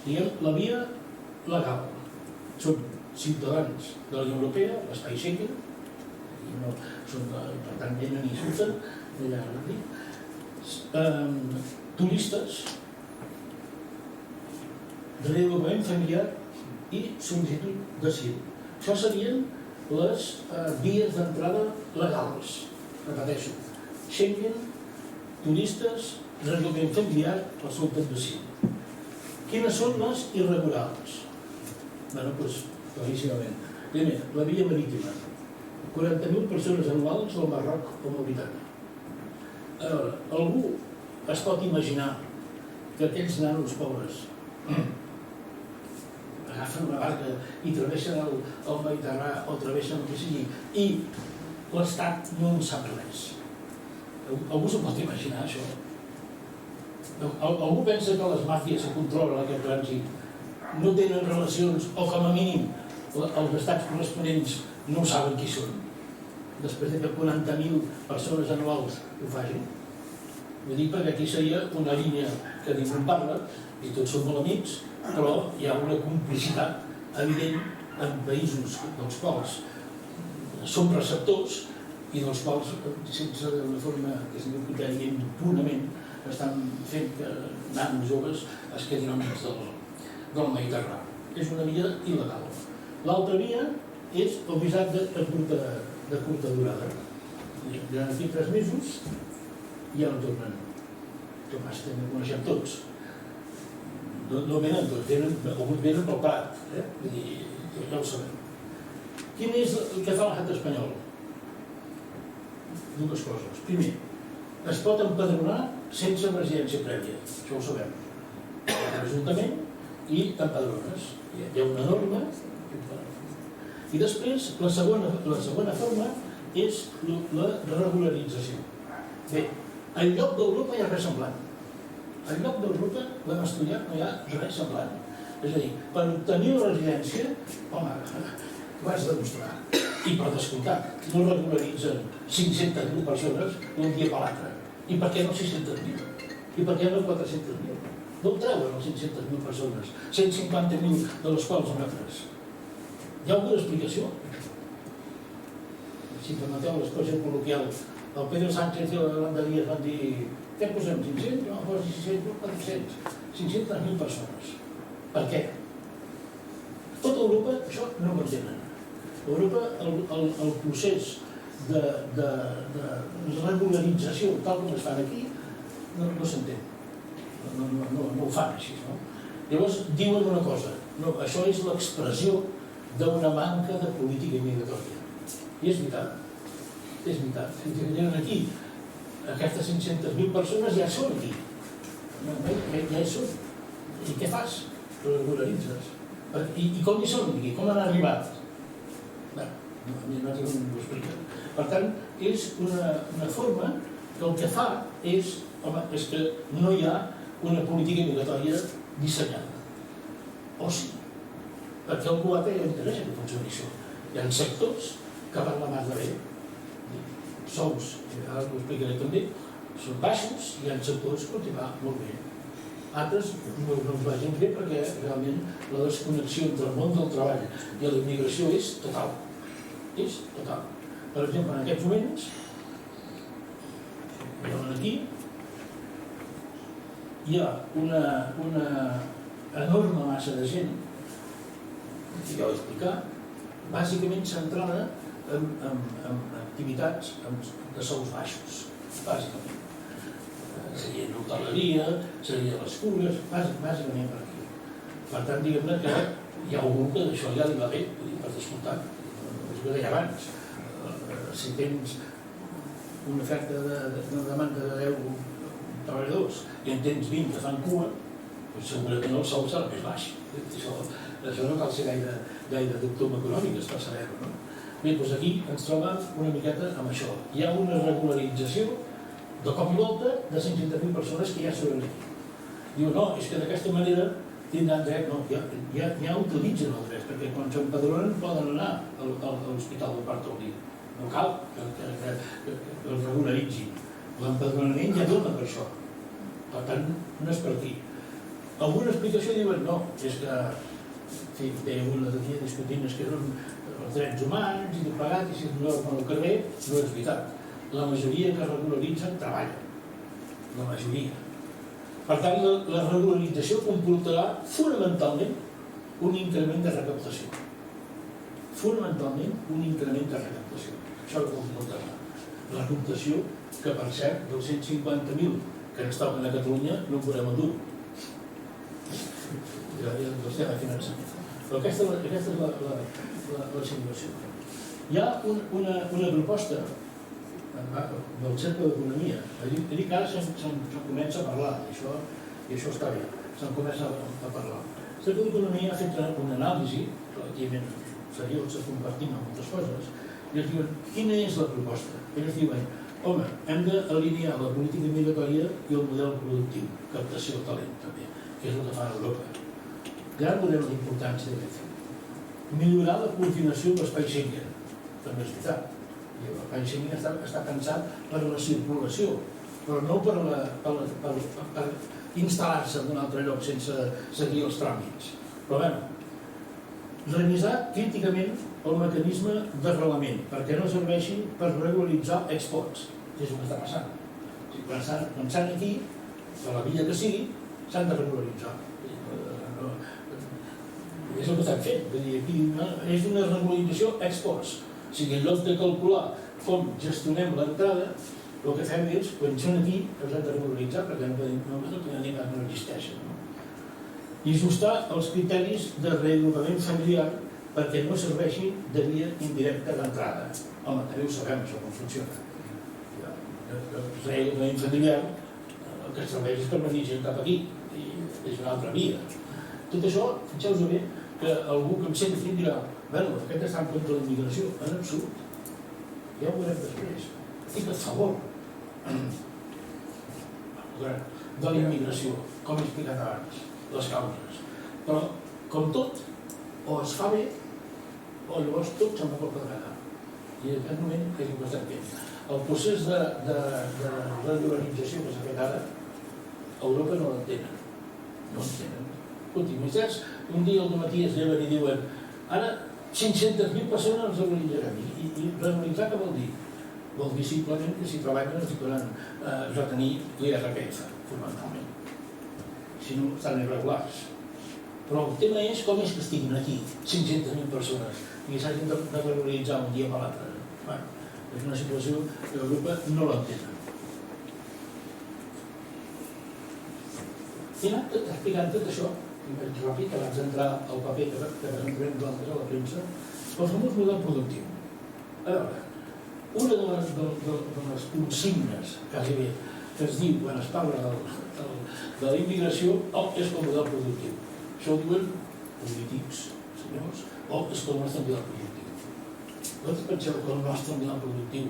Speaker 2: Diguem, la via legal. Són ciutadans de la Unió Europea, l'espai Schengen, i no són, per tant, venen i surten d'allà aquí. Turistes, reallotjament familiar i sol·licitud d'asil. Això serien les vies d'entrada legals. Repeteixo, Schengen, turistes, reallotjament familiar, la sol·licitud d'asil. Quines són les irregulars? Bé, doncs, claríssimament. Primer, la via marítima. 40.000 persones anuals al Marroc o Mauritània. A veure, algú es pot imaginar que aquells nanos pobres agafen una barca i travessen el Mediterrani o travessen el que sigui i l'Estat no en sap res. Algú s'ho pot imaginar, això? Algú pensa que les màfies que controlen aquest trànsit no tenen relacions o, com a mínim, els estats corresponents no saben qui són, després que 40.000 persones anuals ho facin? Vull dir, perquè aquí seria una línia que ningú en parla i tots som molt amics, però hi ha una complicitat evident en països dels quals som receptors i dels quals, sense una forma que es diu criteri impunament, estan fent que nanos joves es quedin al mig del Mediterrani. És una via il·legal. L'altra via és el visat de curta durada. Venen aquí 3 mesos i ja no tornen. Tomàs, també ho coneixem tots. No venen tots, alguns venen pel Prat. Vull dir, ja ho sabem. Quin és el que fa l'estat espanyol? Dues coses. Primer, es pot empadronar sense residència prèvia. Això ho sabem. L'Ajuntament i t'empadrones. Hi ha una norma. I després, la segona forma és la regularització. Bé, en lloc d'Europa hi ha res semblant. En lloc d'Europa, ho hem estudiat, no hi ha res semblant. És a dir, per obtenir una residència, home, ho has de demostrar. I per descomptat, no regularitzen 500.000 persones d'un dia per l'altre. I per què no 600.000? I per què no 400.000? No treuen les 500.000 persones, 150.000 de les quals nosaltres. Hi ha alguna explicació? Si permeteu l'expressió col·loquial, el Pedro Sánchez i la Yolanda Díaz van dir què posem, 500? No, posi 600, 400. 500.000 persones. Per què? Tota Europa, això no ho entenen. A Europa, el procés de regularització, tal com es fan aquí, no s'entén. No ho fan així, no? Llavors, diuen una cosa, això és l'expressió d'una manca de política migratòria. I és veritat. És veritat. Si tenen aquí, aquestes 500.000 persones ja són aquí. Ja hi són. I què fas? Regularitzes. I com hi són aquí? Com han arribat? Bé, no tinc un explicar. Per tant, és una forma que el que fa és que no hi ha una política migratòria dissenyada. O sí. Perquè algú ja interessa que funcioni això. Hi ha sectors que van la mà de bé. Sous, ara ho explicaré també, són baixos i hi ha sectors que els va molt bé. Altres no ens vagin bé perquè realment la desconnexió entre el món del treball i la immigració és total. És total. Per exemple, en aquests moments, veuen aquí, hi ha una enorme massa de gent, que ja ho he explicat, bàsicament centrada en activitats de sous baixos, bàsicament. Seria l'hoteleria, seria les cures, bàsicament per aquí. Per tant, diguem-ne que hi ha algú que d'això ja li va bé, per descomptat. És el que deia abans. Si tens una oferta de demanda de 10 treballadors i en tens 20 que fan cua, segurament el sou serà més baix. Això no cal ser gaire doctor en econòmiques per saber-ho, no? Bé, doncs aquí ens trobem una miqueta amb això. Hi ha una regularització de cop i volta de 500.000 persones que ja són aquí. Diu, no, és que d'aquesta manera tindran dret, no, ja utilitzen el dret, perquè quan s'empadronen poden anar a l'Hospital del Parc Taulí. No cal que els regularitzin. L'empadronament ja dona per això. Per tant, no és per aquí. Alguna explicació diuen, no, és que, en fi, deia una d'aquí discutint, és que són els drets humans i tot plegat, i si no al carrer, no és veritat. La majoria que regularitzen treballen. La majoria. Per tant, la regularització comportarà fonamentalment un increment de recaptació. Fonamentalment un increment de recaptació. Això que comportarà. La recaptació que, per cert, dels 150.000 que ens toquen a Catalunya no en podem endur. Ja el sistema de finançament. Però aquesta és la situació. Hi ha una proposta del Cercle d'Economia. Dic que ara se'n comença a parlar, i això està bé, se'n comença a parlar. El Cercle d'Economia ha fet una anàlisi relativament seriosa, compartint moltes coses, i ells diuen, quina és la proposta? Ells diuen, home, hem d'alinear la política migratòria i el model productiu, captació de talent també, que és el que fa Europa. Ja veurem la importància d'aquest fet. Millorar la coordinació amb l'espai Schengen, també és veritat. L'espai Schengen està pensat per la circulació, però no per instal·lar-se en un altre lloc sense seguir els tràmits. Però bé, revisar críticament el mecanisme d'arrelament, perquè no serveixi per regularitzar exports, que és el que està passant. Pensant aquí, per la via que sigui, s'han de regularitzar. És el que estem fent. Aquí és una regularització exports. O sigui, en lloc de calcular com gestionem l'entrada, el que fem és, quan són aquí, els hem de regularitzar, perquè no existeixen. I ajustar els criteris de reagrupament familiar perquè no serveixin de via indirecta d'entrada. Home, també ho sabem, això com funciona. El reagrupament familiar el que serveix és per venir gent cap aquí, i és una altra via. Tot això, fixeu-vos bé, que algú que em senti dirà, bueno, aquest està en contra de la immigració, en absolut. Ja ho veurem després. Estic a favor de la immigració, com he explicat abans, les causes. Però, com tot, o es fa bé, o llavors tot se'n va pel pedregar. I en aquest moment és el que estem fent. El procés de regularització que s'ha fet ara, a Europa no l'entenen. No l'entenen. Escolti, vostès un dia al matí es lleven i diuen ara 500.000 persones els regularitzarem. I regularitzar què vol dir? Vol dir simplement que si treballen els podran retenir l'IRPF, fonamentalment. Si no, estan irregulars. Però el tema és com és que estiguin aquí 500.000 persones i que s'hagin de regularitzar un dia per l'altre. És una situació que Europa no l'entenen. I he anat explicant tot això, i vaig ràpid, abans d'entrar al paper que presentarem nosaltres a la premsa, el famós model productiu. A veure, una de les consignes, quasi bé, que es diu quan es parla de la immigració, és com a model productiu. Això ho diuen polítics, senyors, és com el nostre model productiu. Vosaltres penseu que el nostre model productiu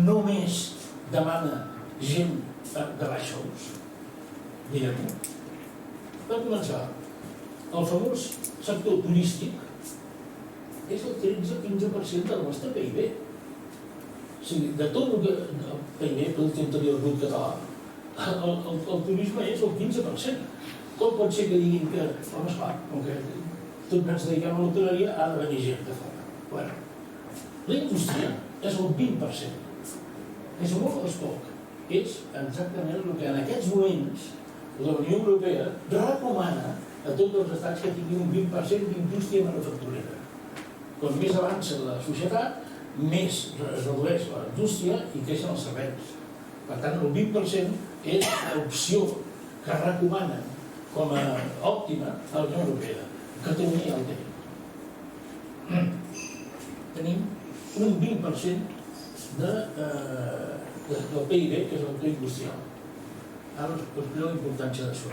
Speaker 2: només demana gent de baix sous? Diguem-ho. Per començar, el famós sector turístic és el 13-15% del nostre PIB. O sigui, de tot el PIB, Producte Interior Brut català, el turisme és el 15%. Com pot ser que diguin que, home, esclar, com que tot ens dediquem a l'hoteleria, ha de venir gent de fora? Bueno, la indústria és el 20%. És molt o és poc? És exactament el que en aquests moments la Unió Europea recomana a tots els estats que tinguin un 20% d'indústria manufacturera. Com més avança la societat, més es redueix la indústria i creixen els serveis. Per tant, el 20% és l'opció que recomanen com a òptima a la Unió Europea. Catalunya ja el té. Tenim un 20% del PIB, que és el PIB industrial. Ara us explico la importància d'això.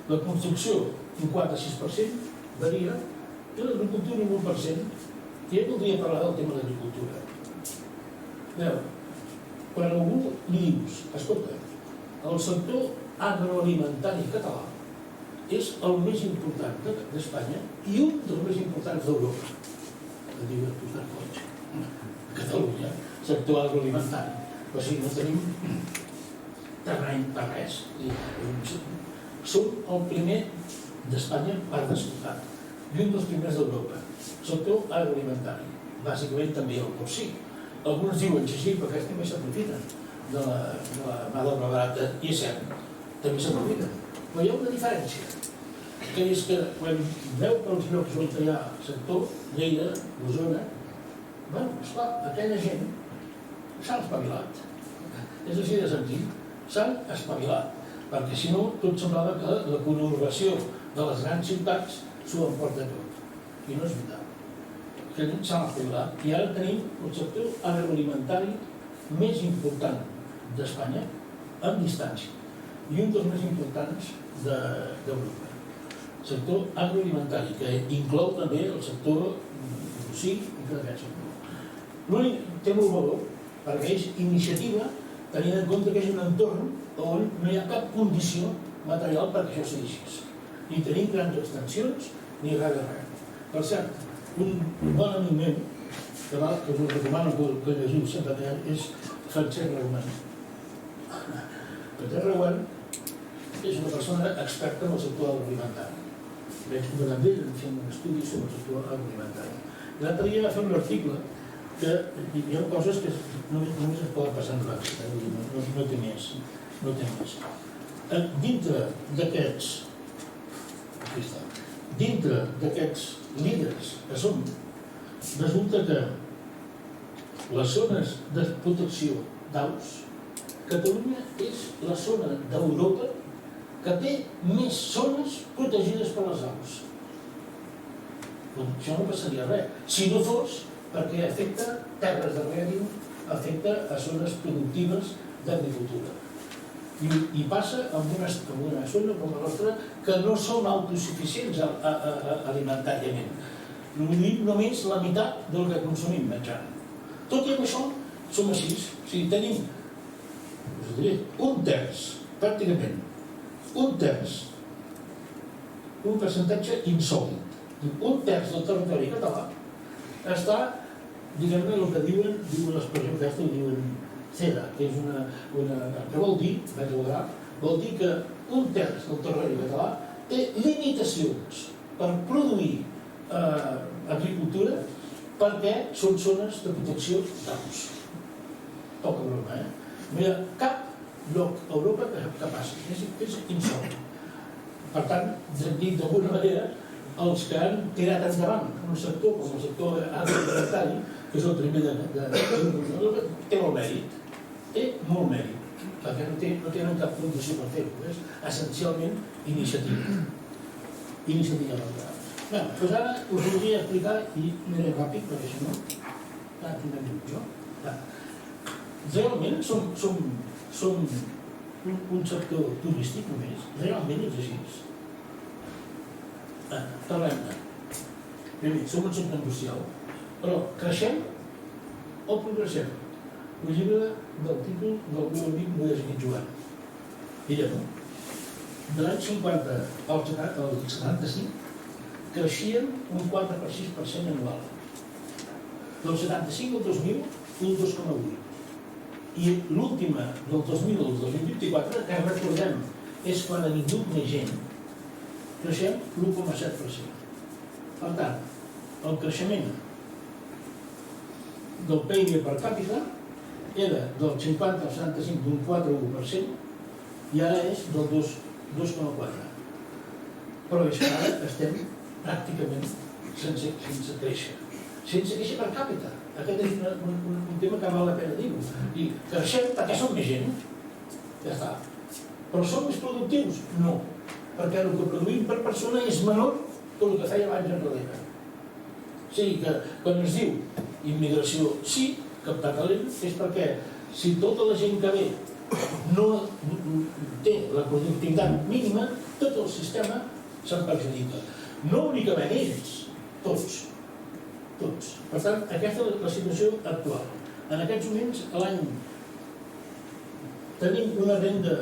Speaker 2: La construcció, un 4-6%, varia, i l'agricultura un 1%, Jo voldria parlar del tema de l'agricultura. Quan a algú li dius, escolta, el sector agroalimentari català és el més important d'Espanya i un dels més importants d'Europa. Que diu tu estàs boig. Catalunya, sector agroalimentari. O sigui, no tenim terreny per res. Som el primer d'Espanya per descomptat i un dels primers d'Europa. Sector agroalimentari. Bàsicament també el porcí. Alguns diuen que sí, perquè també s'aprofiten de la mà d'obra barata, i és cert, també s'aprofiten. Però hi ha una diferència, que és que quan veu pels llocs on hi ha sector, Lleida, Osona, bueno, esclar, aquella gent s'han espavilat. És així de senzill, s'han espavilat, perquè si no tot semblava que la conurbació de les grans ciutats s'ho emporta tot, i no és veritat. Que s'han espavilat, i ara tenim el sector agroalimentari més important d'Espanya en distància i un dels més importants d'Europa. Sector agroalimentari, que inclou també el sector porcí i tot aquest sector. L'únic té molt valor perquè és iniciativa tenint en compte que és un entorn on no hi ha cap condició material perquè això sigui així. Ni tenim grans extensions ni res de res. Per cert, un bon amic meu, que us recomano que llegiu sempre, és Francesc Reuman. Francesc Reuman és una persona experta en el sector agroalimentari. Vaig conversar amb ell, fent un estudi sobre el sector agroalimentari. L'altre dia va fer un article que hi ha coses que només es poden passar en ràpid, no té més. Dintre d'aquests líders que som, resulta que les zones de protecció d'aus, Catalunya és la zona d'Europa que té més zones protegides per les aus. Això no passaria res. Si no fos perquè afecta terres de règim, afecta a zones productives d'agricultura. I passa en una zona com la nostra que no som autosuficients alimentàriament. Només la meitat del que consumim menjant. Tot i això, som així. O sigui, tenim un terç, pràcticament, un percentatge insòlit. Un terç del territori català està, diguem-ne, el que diuen l'expressió aquesta, ho diuen CEDA, que és que vol dir, vol dir que un terç del territori català té limitacions per produir agricultura perquè són zones de protecció d'aus. Poca broma, No hi ha cap lloc a Europa que passi, és insòlit. Per tant, dit d'alguna manera, els que han tirat endavant un sector com el sector agroalimentari, que és el primer d'Europa, té molt mèrit. Té molt mèrit, perquè no tenen cap condició per fer-ho. És essencialment iniciativa. Iniciativa laboral. Bé, doncs ara us voldria explicar, i aniré ràpid, perquè si no, tindrem un jo. Realment som un sector turístic només, realment és així. Parlem-ne. Primer, som un sector industrial, però creixem o progressem? El llibre del títol del meu amic Modest Guit Joan. Diguem-ho. De l'any 50 al 75 creixien un 4,6% anual. Del 75 al 2000, un 2,8%. I l'última, del 2000 al 2024, que recordem, és quan ha vingut més gent, creixem l'1,7%. Per tant, el creixement del PIB per càpita era del 50 al 75 d'un 4,1% i ara és del 2,4%. Però és que ara estem pràcticament sense créixer. Sense créixer per càpita. Aquest és un tema que val la pena dir-ho. I creixem perquè som més gent. Ja està. Però som més productius? No. Perquè el que produïm per persona és menor que el que feia abans enrere. O sigui que quan es diu immigració sí, captar talent, és perquè si tota la gent que ve no té la productivitat mínima, tot el sistema se'n perjudica. No únicament ells, tots. Tots. Per tant, aquesta és la situació actual. En aquests moments, l'any tenim una renda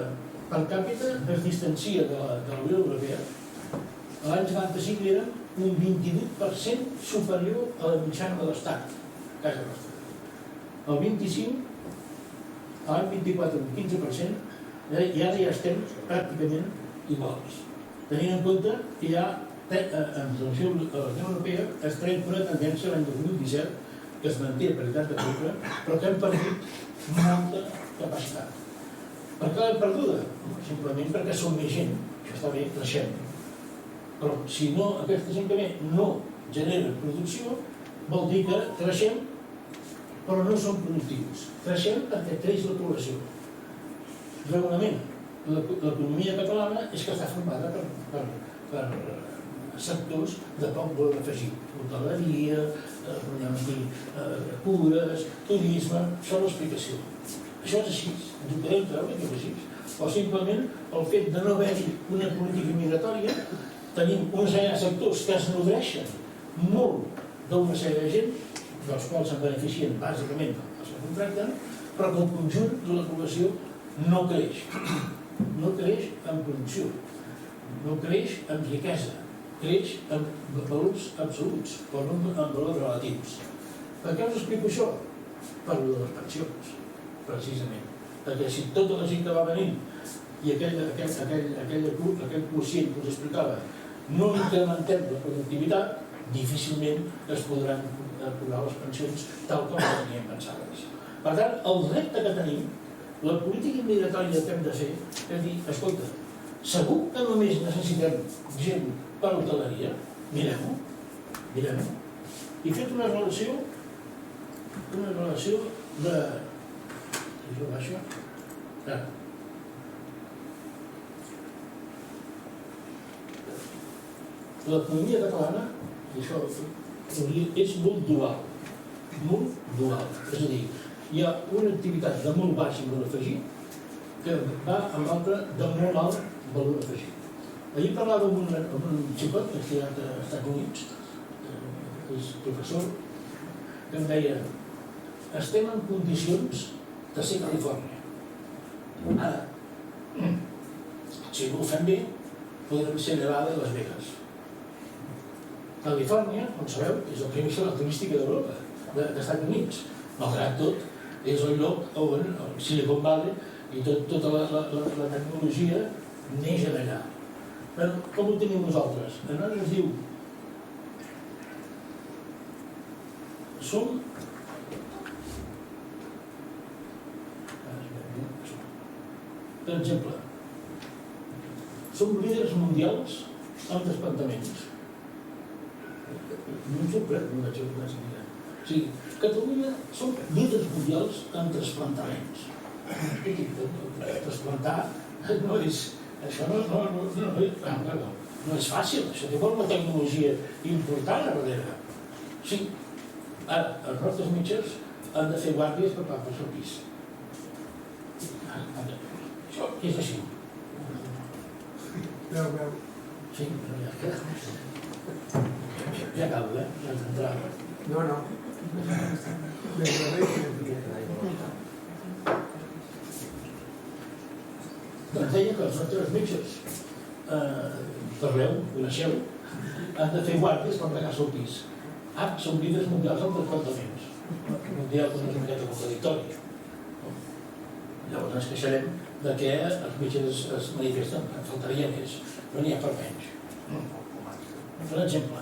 Speaker 2: per càpita que es distancia de la Unió Europea. L'any 95 era un 28% superior a la mitjana de l'Estat, casa nostra. El 25, l'any 24, un 15%, i ara ja estem pràcticament iguals. Tenint en compte que ja en la Unió Europea es trenca una tendència l'any 2017 que es manté a paritat de compra, però que hem perdut molta capacitat. Per què l'hem perduda? Simplement perquè som més gent, això està bé, creixem. Però si no, aquesta gent que ve no genera producció, vol dir que creixem, però no som productius. Creixem perquè creix la població. Raonament, l'economia catalana és que està formada per sectors de poc valor afegit. Hoteleria, cures, turisme, això és l'explicació. Això és així, ens ho podem treure que és així. O simplement el fet de no haver-hi una política migratòria, tenim uns sectors que es nodreixen molt d'una sèrie de gent, dels quals se'n beneficien bàsicament els que contracten, però que el conjunt de la població no creix. No creix en producció, no creix en riquesa, creix en valors absoluts, però no en valors relatius. Per què us explico això? Per les pensions, precisament. Perquè si tota la gent que va venint i aquell quocient que us explicava no incrementem la productivitat, difícilment es podran cobrar les pensions tal com les teníem pensades. Per tant, el repte que tenim, la política migratòria que hem de fer, és dir, escolta, segur que només necessitem gent per hoteleria? Mirem-ho. I fet una relació de... Això baixa? L'economia catalana, i això és molt dual. Molt dual. És a dir, hi ha una activitat de molt baix valor afegit que va amb l'altra de molt alt valor afegit. Ahir parlava amb un xicot que ha estudiat als Estats Units, que és professor, que em deia: estem en condicions de ser Califòrnia. Ara, si no ho fem bé, podrem ser Nevada i Las Vegas. Califòrnia, com sabeu, és la primera zona turística d'Europa, dels Estats Units. Malgrat tot, és el lloc on el Silicon Valley i tota la tecnologia neix allà. Però com ho tenim nosaltres? A nosaltres es diu... Som... Per exemple, som líders mundials en trasplantaments. No em sorprèn, no vaig mirar. O sigui, Catalunya som líders mundials en trasplantaments. Trasplantar no és... Això no és fàcil, això té molta tecnologia important a darrere. Sí, ara, els nostres metges han de fer guàrdies per al seu pis. Això és així. Sí, però ja queda. Ja acabo, ja entrava.
Speaker 3: No.
Speaker 2: Doncs deia que els nostres metges, parleu, coneixeu, han de fer guàrdies per regar el seu pis. Som líders mundials en trasplantaments. Mundial no és una miqueta contradictòria. Llavors ens queixarem de que els metges es manifesten, faltaria més, no n'hi ha per menys. Per exemple,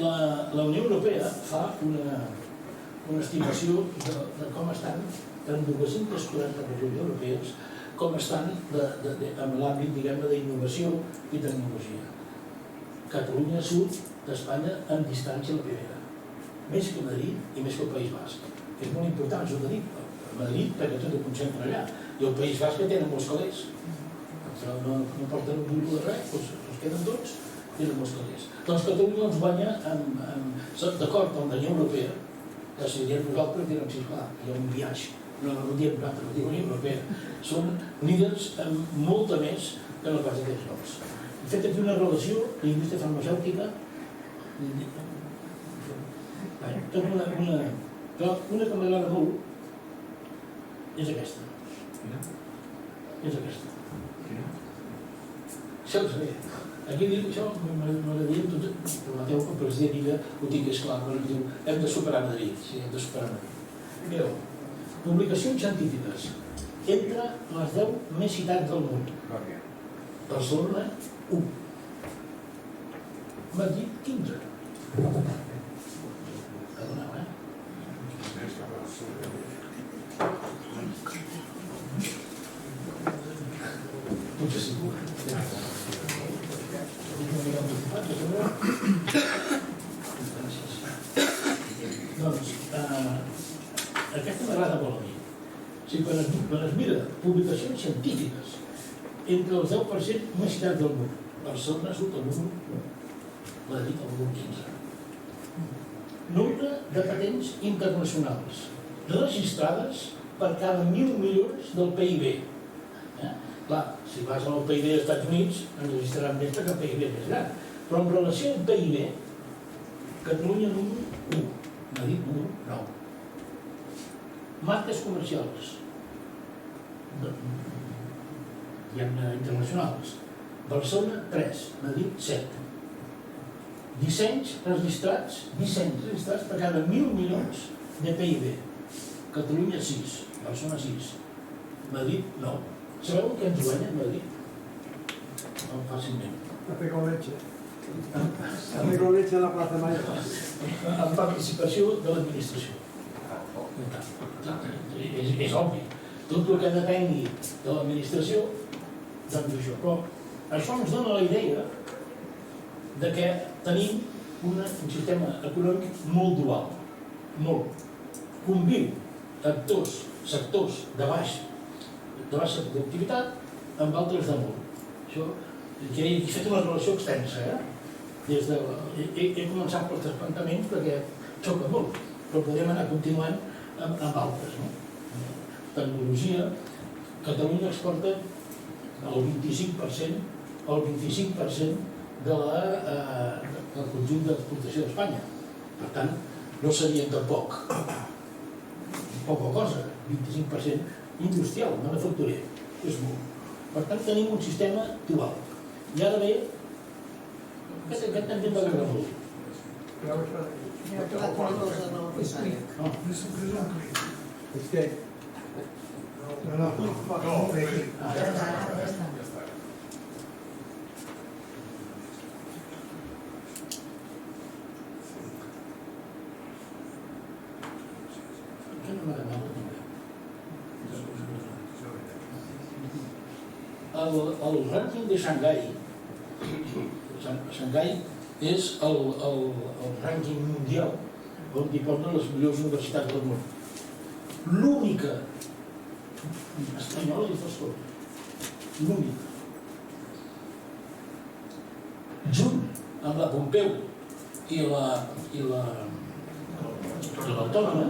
Speaker 2: la Unió Europea fa una estimació de com estan en 240 regions europees, com estan en l'àmbit, diguem-ne, d'innovació i tecnologia. Catalunya sud d'Espanya en distància la primera, més que Madrid i més que el País Basc, que és molt important, això ho dic. Madrid, perquè tot ho concentra allà, i el País Basc que tenen molts calés. No porten un duro de res, doncs es queden tots, tenen molts calés. Doncs Catalunya ens guanya d'acord amb la Unió Europea, que si diem nosaltres direm, sisplau, hi ha un viatge. No diem nosaltres, ho diu la Unió Europea. Són líders amb molta més que no pas aquests llocs. Hem fet aquí una relació, la indústria farmacèutica, Però una que m'agrada molt és aquesta. És aquesta. Això ho sabia. Aquí diu, això m'agradaria que Mateu, el president Illa, ho tingués clar, perquè diu, hem de superar Madrid, sí, hem de superar Madrid. Mireu, publicacions científiques, entre les 10 més citats del món. Barcelona, 1. Madrid, 15. Perdoneu, potser sí. Doncs, aquesta m'agrada molt a mi. Si quan es mira publicacions científiques entre els 10% més citats del món, Barcelona surt el número 1, Madrid el número 15. Nombre de patents internacionals registrades per cada 1.000 milions del PIB. Clar, si vas al PIB dels Estats Units, en registraran més perquè el PIB és més gran. Però en relació al PIB, Catalunya número 1, Madrid número 9. Marques comercials, diguem-ne internacionals, Barcelona 3, Madrid 7. Dissenys registrats per cada 1.000 milions de PIB, Catalunya 6, Barcelona 6, Madrid 9. Sabeu què ens guanya Madrid? No, fàcilment.
Speaker 3: Café con leche. Café con leche a la Plaza Mayor.
Speaker 2: Amb participació de l'administració. És obvi. Tot el que depengui de l'administració, doncs això. Però això ens dona la idea de que tenim un sistema econòmic molt dual. Molt. Conviu actors, sectors de baixa productivitat amb altres de molt. Això he fet una relació extensa, he començat pels trasplantaments perquè xoca molt, però podem anar continuant amb altres. Tecnologia, Catalunya exporta el 25% del conjunt d'exportació d'Espanya. Per tant, no seria tampoc poca cosa, 25% industrial, manufacturer, és molt. Per tant, tenim un sistema dual. I ara ve, aquest també m'agrada molt.
Speaker 3: Es que... No.
Speaker 2: El rànquing de Xangai és el rànquing mundial on hi posen les millors universitats del món. L'única espanyola i foscor. L'única. Junt amb la Pompeu i l'Autònoma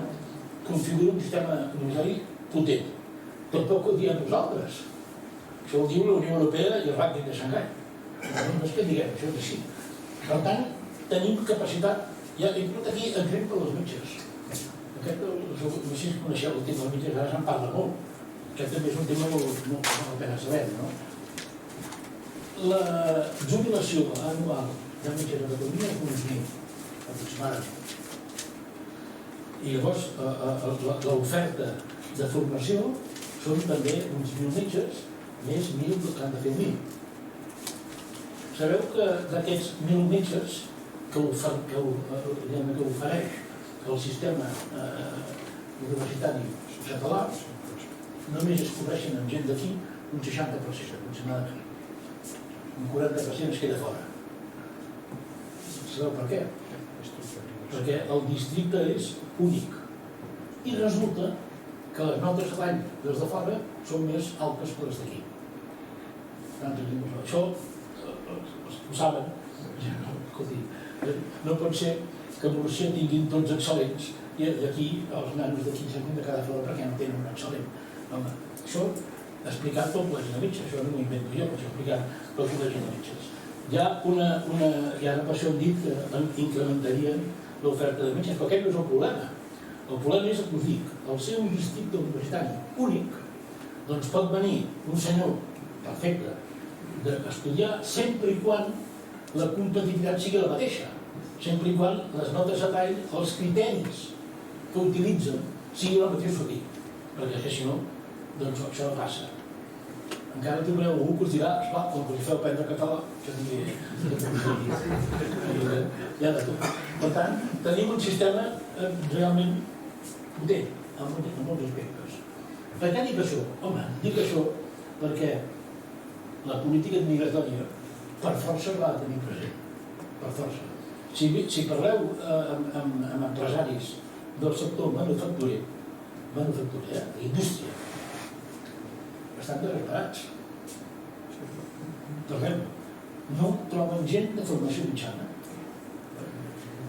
Speaker 2: configura un sistema universitari potent. Tampoc ho diem nosaltres. Això ho diu la Unió Europea i el rànquing de Xangai. No és que diguem, això és així. Per tant, tenim capacitat. Ja he posat aquí exemple dels metges. Aquest, no sé si coneixeu el tema dels metges, ara se'n parla molt. Aquest també és un tema molt val la pena saber, no? La jubilació anual de metges a Catalunya és uns 1.000, aproximadament. I llavors, l'oferta de formació són també uns 1.000 metges, més 1.000 que han de fer 1.000. Sabeu que d'aquests 1.000 metges que ofereix el sistema universitari català, només es cobreixen amb gent d'aquí un 60% aproximadament. Un 40% es queda fora. Sabeu per què? Perquè el districte és únic. I resulta que les notes de l'any dels de fora són més altes que les d'aquí. Això ho saben. No pot ser que a Múrcia tinguin tots excel·lents i aquí els nanos d'aquí s'han de quedar fora perquè no tenen un excel·lent. Això explicat pel col·legi de metges, això no m'ho invento jo, això explicat pel col·legi de metges. Hi ha ara per això hem dit que incrementarien l'oferta de metges, però aquest no és el problema. El problema és el que us dic, al ser un districte universitari únic, doncs pot venir un senyor perfecte d'estudiar sempre i quan la competitivitat sigui la mateixa, sempre i quan les notes a tall, els criteris que utilitzen sigui el mateix sortir, perquè si no, doncs això no passa. Encara trobareu algú que us dirà, esclar, com que us feu aprendre català, hi ha de tot. Per tant, tenim un sistema realment potent, en molts aspectes. Per què dic això? Home, dic això perquè la política migratòria per força va tenir present, per força. Si parleu amb empresaris del sector manufacturer, indústria, estan desesperats. Parlem, no troben gent de formació mitjana.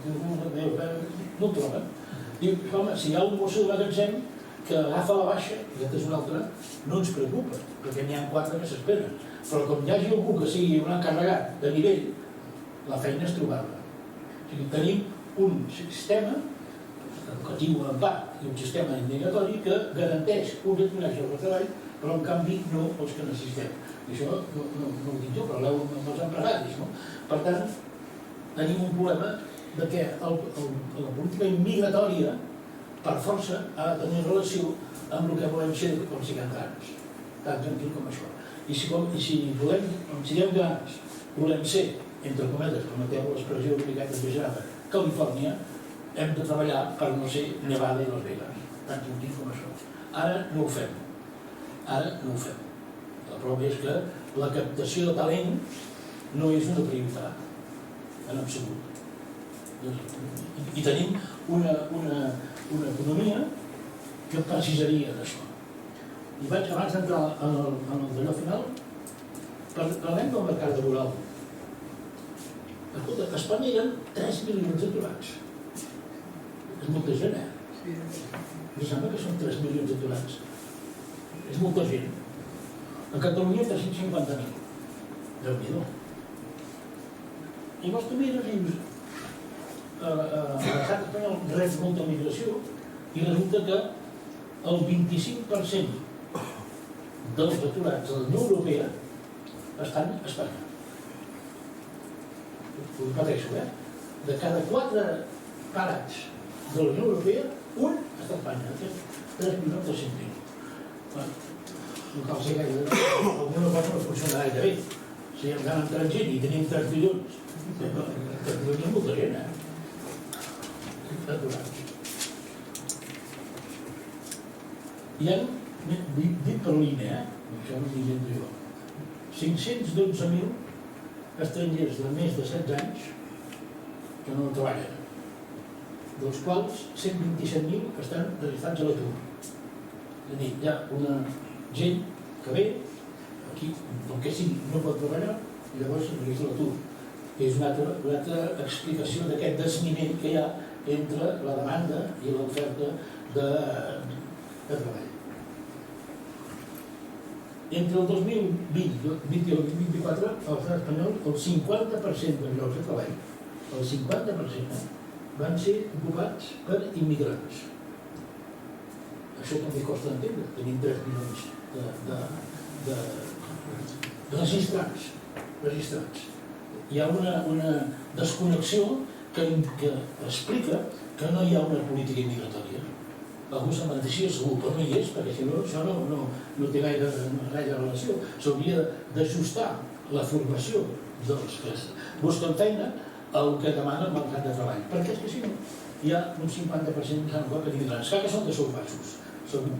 Speaker 2: No ho troben. Diu, home, si hi ha un mosso de magatzem que agafa la baixa, aquest és un altre, no ens preocupa, perquè n'hi ha 4 que s'esperen. Però com hi hagi algú que sigui un encarregat de nivell, la feina és trobar-la. O sigui, tenim un sistema educatiu en part i un sistema immigratori que garanteix un determinat lloc de treball, però en canvi no els que necessitem. I això no ho dic jo, però l'heu amb els empresaris. Per tant, tenim un problema de que la política immigratòria per força ha de tenir relació amb el que volem ser com siguem grans, tan tranquil com això. I si volem, com siguem grans, volem ser, entre cometes, permeteu l'expressió una miqueta exagerada, Califòrnia, hem de treballar per no ser Nevada i Las Vegas, tan tranquil com això. Ara no ho fem. La prova és que la captació de talent no és una prioritat, en absolut. I tenim una economia que precisaria d'això. I vaig, abans d'entrar en el d'allò final, parlem del mercat laboral. Escolta, a Espanya hi ha 3 milions d'aturats. És molta gent, Em sembla que són 3 milions d'aturats. És molta gent. A Catalunya 350.000. Déu-n'hi-do. I llavors tu mires i dius, l'estat espanyol rep molta migració i resulta que el 25% dels aturats de la Unió Europea estan a Espanya. Ho repeteixo, De cada 4 parats de la Unió Europea, un està a Espanya. 3.300.000. No cal ser gaire, alguna cosa no funciona gaire bé. Si hem d'anar entrant gent i tenim 3 milions, 3 milions és molta gent, Aturats. Hi ha, dit per l'INE, això no m'hi invento jo, 512.000 estrangers de més de 16 anys que no treballen, dels quals 127.000 estan registrats a l'atur. És a dir, hi ha una gent que ve, aquí, el que sigui, no pot treballar i llavors es registra l'atur. És una altra explicació d'aquest desnivell que hi ha entre la demanda i l'oferta de treball. Entre el 2020 i el 2024, a l'estat espanyol, el 50% dels llocs de treball, el 50%, van ser ocupats per immigrants. Això també costa d'entendre. Tenim 3 milions de registrats. Hi ha una desconnexió que explica que no hi ha una política immigratòria. Algú se'n menteixia segur, però no hi és, perquè si no, això no té gaire relació. S'hauria d'ajustar la formació dels que busquen feina al que demana el mercat de treball. Perquè és que si no, hi ha un 50% que d'immigrants, que són desorbaixos, segur.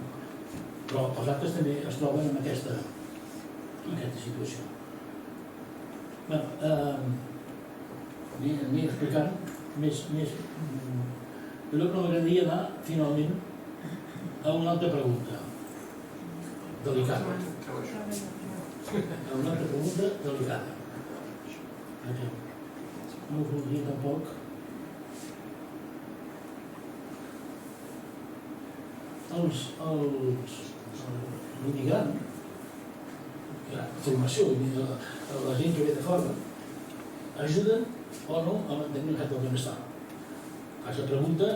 Speaker 2: Però els altres també es troben en aquesta situació. Bé, aniré explicant més. Però m'agradaria anar, finalment, a una altra pregunta delicada. A una altra pregunta delicada. No us voldria tampoc l'immigrant, la formació, la gent que ve de fora, ajuden o no a mantenir l'estat del benestar. Faig la pregunta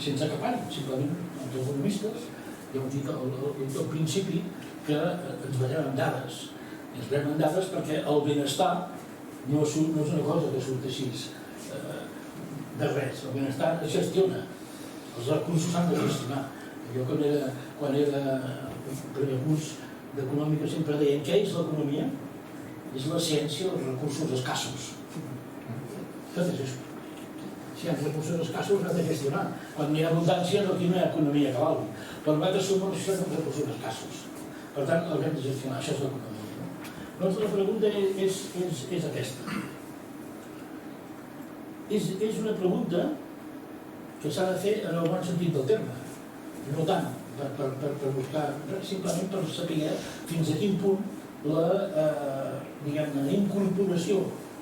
Speaker 2: sense cap any, simplement els economistes ja hem dit al principi que ens veiem amb dades. I ens veiem amb dades perquè el benestar no és una cosa que surt així de res. El benestar es gestiona, els recursos s'han de gestionar. Jo quan era primer curs d'econòmica sempre deien què és l'economia? És la ciència dels recursos escassos. Què és això? Si hi ha recursos escassos has de gestionar. Quan hi ha abundància no hi ha economia que valgui. Però nosaltres som els recursos escassos. Per tant, el que hem de gestionar, això és l'economia. Doncs la pregunta és aquesta. És una pregunta que s'ha de fer en el bon sentit del terme. No tant per buscar, simplement per saber fins a quin punt la incorporació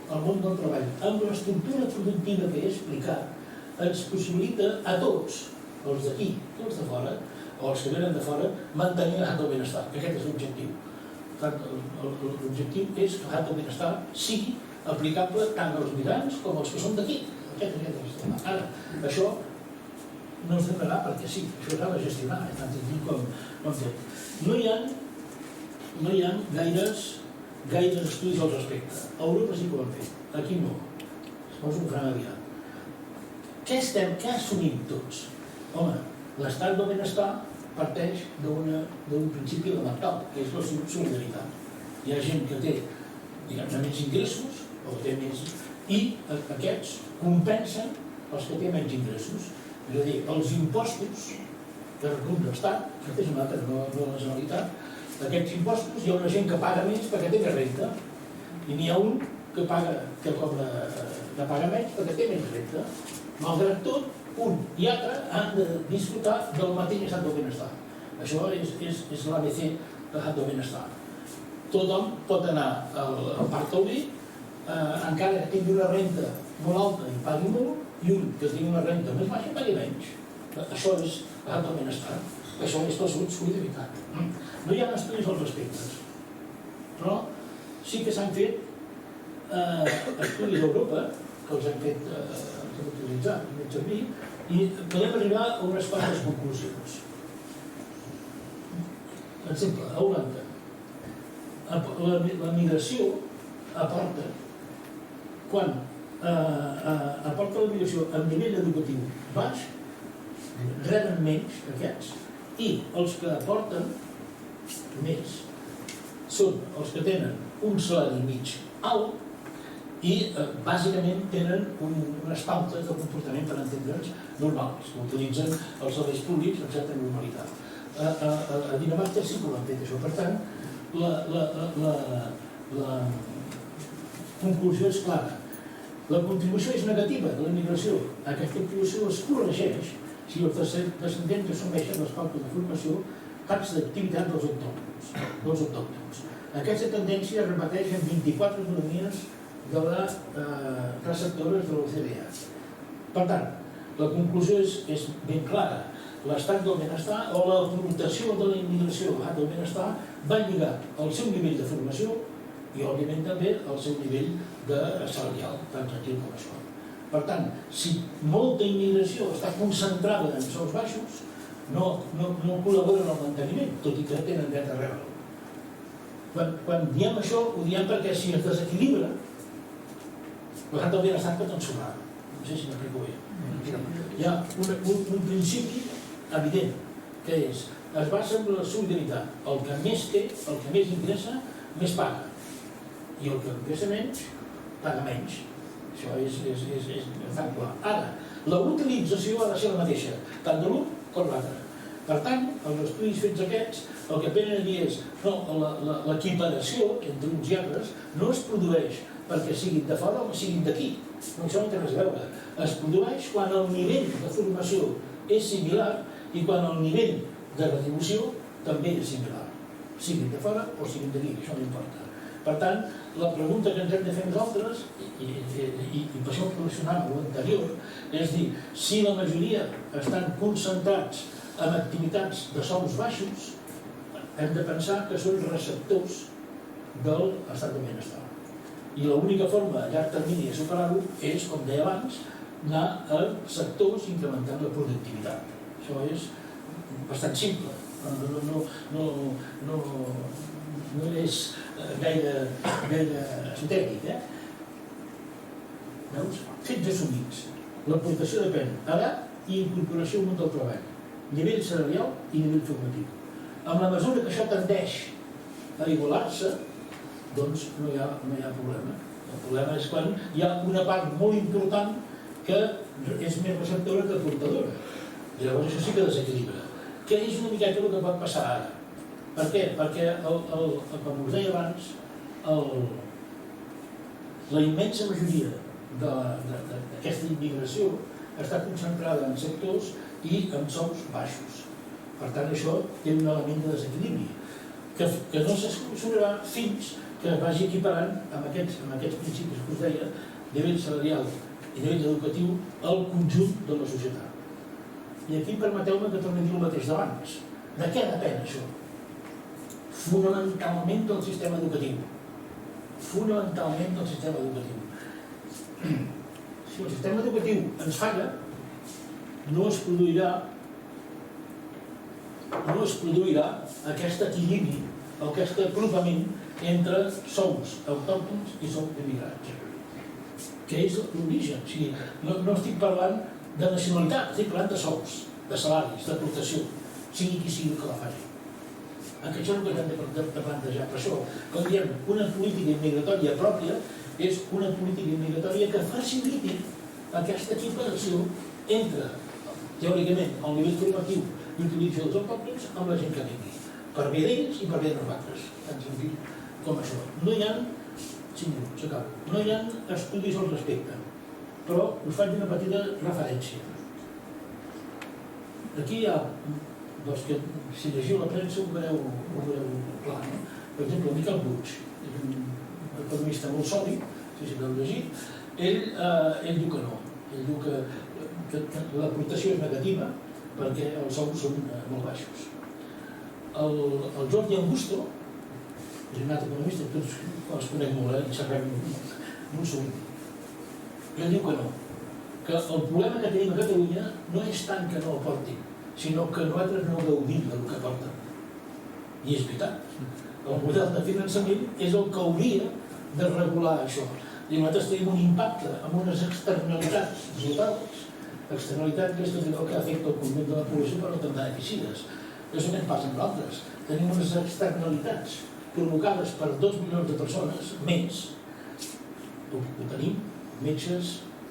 Speaker 2: al món del treball amb l'estructura productiva que he explicat ens possibilita a tots, els d'aquí i els de fora, o els que venen de fora, mantenir l'estat del benestar, que aquest és l'objectiu. L'objectiu és que l'estat del benestar sigui aplicable tant als migrants com als que són d'aquí. Ara, això no es donarà perquè sí, això s'ha de gestionar, tant senzill com fer. No hi ha gaires estudis al respecte. A Europa sí que ho han fet, aquí no. Suposo que ho faran aviat. Què assumim tots? Home, l'estat del benestar parteix d'un principi elemental, que és la solidaritat. Hi ha gent que té menys ingressos, o té més, i aquests compensen els que tenen menys ingressos. És a dir, els impostos que recull l'Estat, que és una altra, no la Generalitat, aquests impostos hi ha una gent que paga més perquè té més renta i n'hi ha un que paga menys perquè té menys renta. Malgrat tot, un i altre han de disfrutar del mateix estat del benestar. Això és l'ABC de l'estat del benestar. Tothom pot anar al parc taulí, encara que tingui una renta molt alta i pagui molt, i un que tingui una renta més baixa pagui menys. Això és l'estat del benestar. Això és la solidaritat. No hi ha estudis al respecte, però sí que s'han fet estudis a Europa, que els hem fet utilitzar i fet servir, i podem arribar a unes quantes conclusions. Per exemple, a Holanda, la migració aporta, quan aporta la migració amb nivell educatiu baix, reben menys aquests, i els que aporten més són els que tenen un salari mig alt i bàsicament tenen unes pautes de comportament, per entendre'ns, normals, que utilitzen els serveis públics amb certa normalitat. A Dinamarca sí que ho han fet això. Per tant, la conclusió és clara. La contribució és negativa de la migració. Aquesta contribució es corregeix si els descendents assumeixen les pautes de formació, taxes d'activitat dels autòctons. Aquesta tendència es repeteix en 24 economies de les receptores de l'OCDE. Per tant, la conclusió és ben clara. L'estat del benestar o l'aportació de la immigració a l'estat del benestar va lligar al seu nivell de formació i, òbviament, també al seu nivell salarial, tant tranquil com això. Per tant, si molta immigració està concentrada en sous baixos, no col·labora en el manteniment, tot i que tenen dret a rebre-lo. Quan diem això, ho diem perquè si es desequilibra, l'estat del benestar pot ensorrar. No sé si m'explico bé. Hi ha un principi evident, que es basa en la solidaritat. El que més té, el que més ingressa, més paga. I el que ingressa menys, paga menys. Això és tan clar. Ara, la utilització ha de ser la mateixa, tant de l'un com l'altre. Per tant, els estudis fets aquests, el que venen a dir és no, l'equiparació entre uns i altres no es produeix perquè siguin de fora o siguin d'aquí. Això no té res a veure. Es produeix quan el nivell de formació és similar i quan el nivell de retribució també és similar. Siguin de fora o siguin d'aquí, això no importa. Per tant, la pregunta que ens hem de fer nosaltres, i per això relacionant amb l'anterior, és dir, si la majoria estan concentrats en activitats de sous baixos, hem de pensar que són receptors de l'estat del benestar. I l'única forma a llarg termini de superar-ho és, com deia abans, anar a sectors incrementant la productivitat. Això és bastant simple, no és gaire esotèric. Veus? Fets assumits. L'aportació depèn edat i incorporació al món del treball, nivell salarial i nivell formatiu. Amb la mesura que això tendeix a igualar-se, doncs no hi ha problema. El problema és quan hi ha una part molt important que és més receptora que aportadora. Llavors això sí que desequilibra. Què és una miqueta el que pot passar ara? Per què? Perquè, com us deia abans, la immensa majoria d'aquesta immigració està concentrada en sectors i en sous baixos. Per tant, això té un element de desequilibri que no se solucionarà fins que es vagi equiparant amb aquests principis que us deia, nivell salarial i nivell educatiu, al conjunt de la societat. I aquí permeteu-me que torni a dir el mateix d'abans. De què depèn això? Fonamentalment del sistema educatiu. Fonamentalment del sistema educatiu. Si el sistema educatiu ens falla, no es produirà aquest equilibri o aquest apropament entre sous autòctons i sous d'immigrants, que és l'origen. No estic parlant de nacionalitat, estic parlant de sous, de salaris, d'aportació, sigui qui sigui que la faci. Això és el que hem de plantejar. Per això, com diem, una política immigratòria pròpia és una política immigratòria que faciliti aquesta equiparació entre, teòricament, el nivell formatiu i utilització dels autòctons amb la gent que vingui. Per bé d'ells i per bé de nosaltres. Tan senzill com això. No hi ha estudis al respecte, però us faig una petita referència. Aquí hi ha, doncs que si llegiu la premsa ho veureu clar, no? Per exemple, Miquel Puig, és un economista molt sòlid, si l'heu llegit, ell diu que no. Ell diu que l'aportació és negativa perquè els sous són molt baixos. El Jordi Angusto, és un altre economista, tots els conec molt, i sabem molt sovint. Ell diu que no, que el problema que tenim a Catalunya no és tant que no aportin, sinó que nosaltres no gaudim del que aporten. I és veritat. El model de finançament és el que hauria de regular això. I nosaltres tenim un impacte amb unes externalitats brutals, externalitat que és tot allò que afecta el conjunt de la població per no tant beneficiades. Això també passa amb nosaltres. Tenim unes externalitats provocades per 2 milions de persones, més. Ho tenim, metges,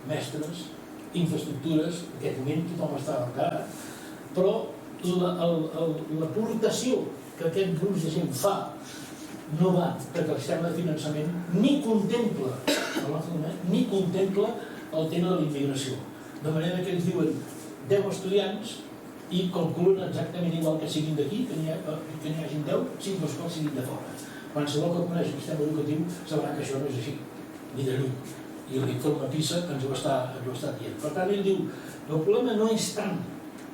Speaker 2: mestres, infraestructures, en aquest moment tothom està al cara, però l'aportació que aquest grup de gent fa no va perquè el sistema de finançament ni contempla el tema de la immigració. De manera que ells diuen 10 estudiants i calculen exactament igual que siguin d'aquí, que n'hi hagin 10, 5 dels quals siguin de fora. Qualsevol que coneix el sistema educatiu sabrà que això no és així, ni de lluny. I l'informe PISA ens ho està dient. Per tant, ell diu, el problema no és tant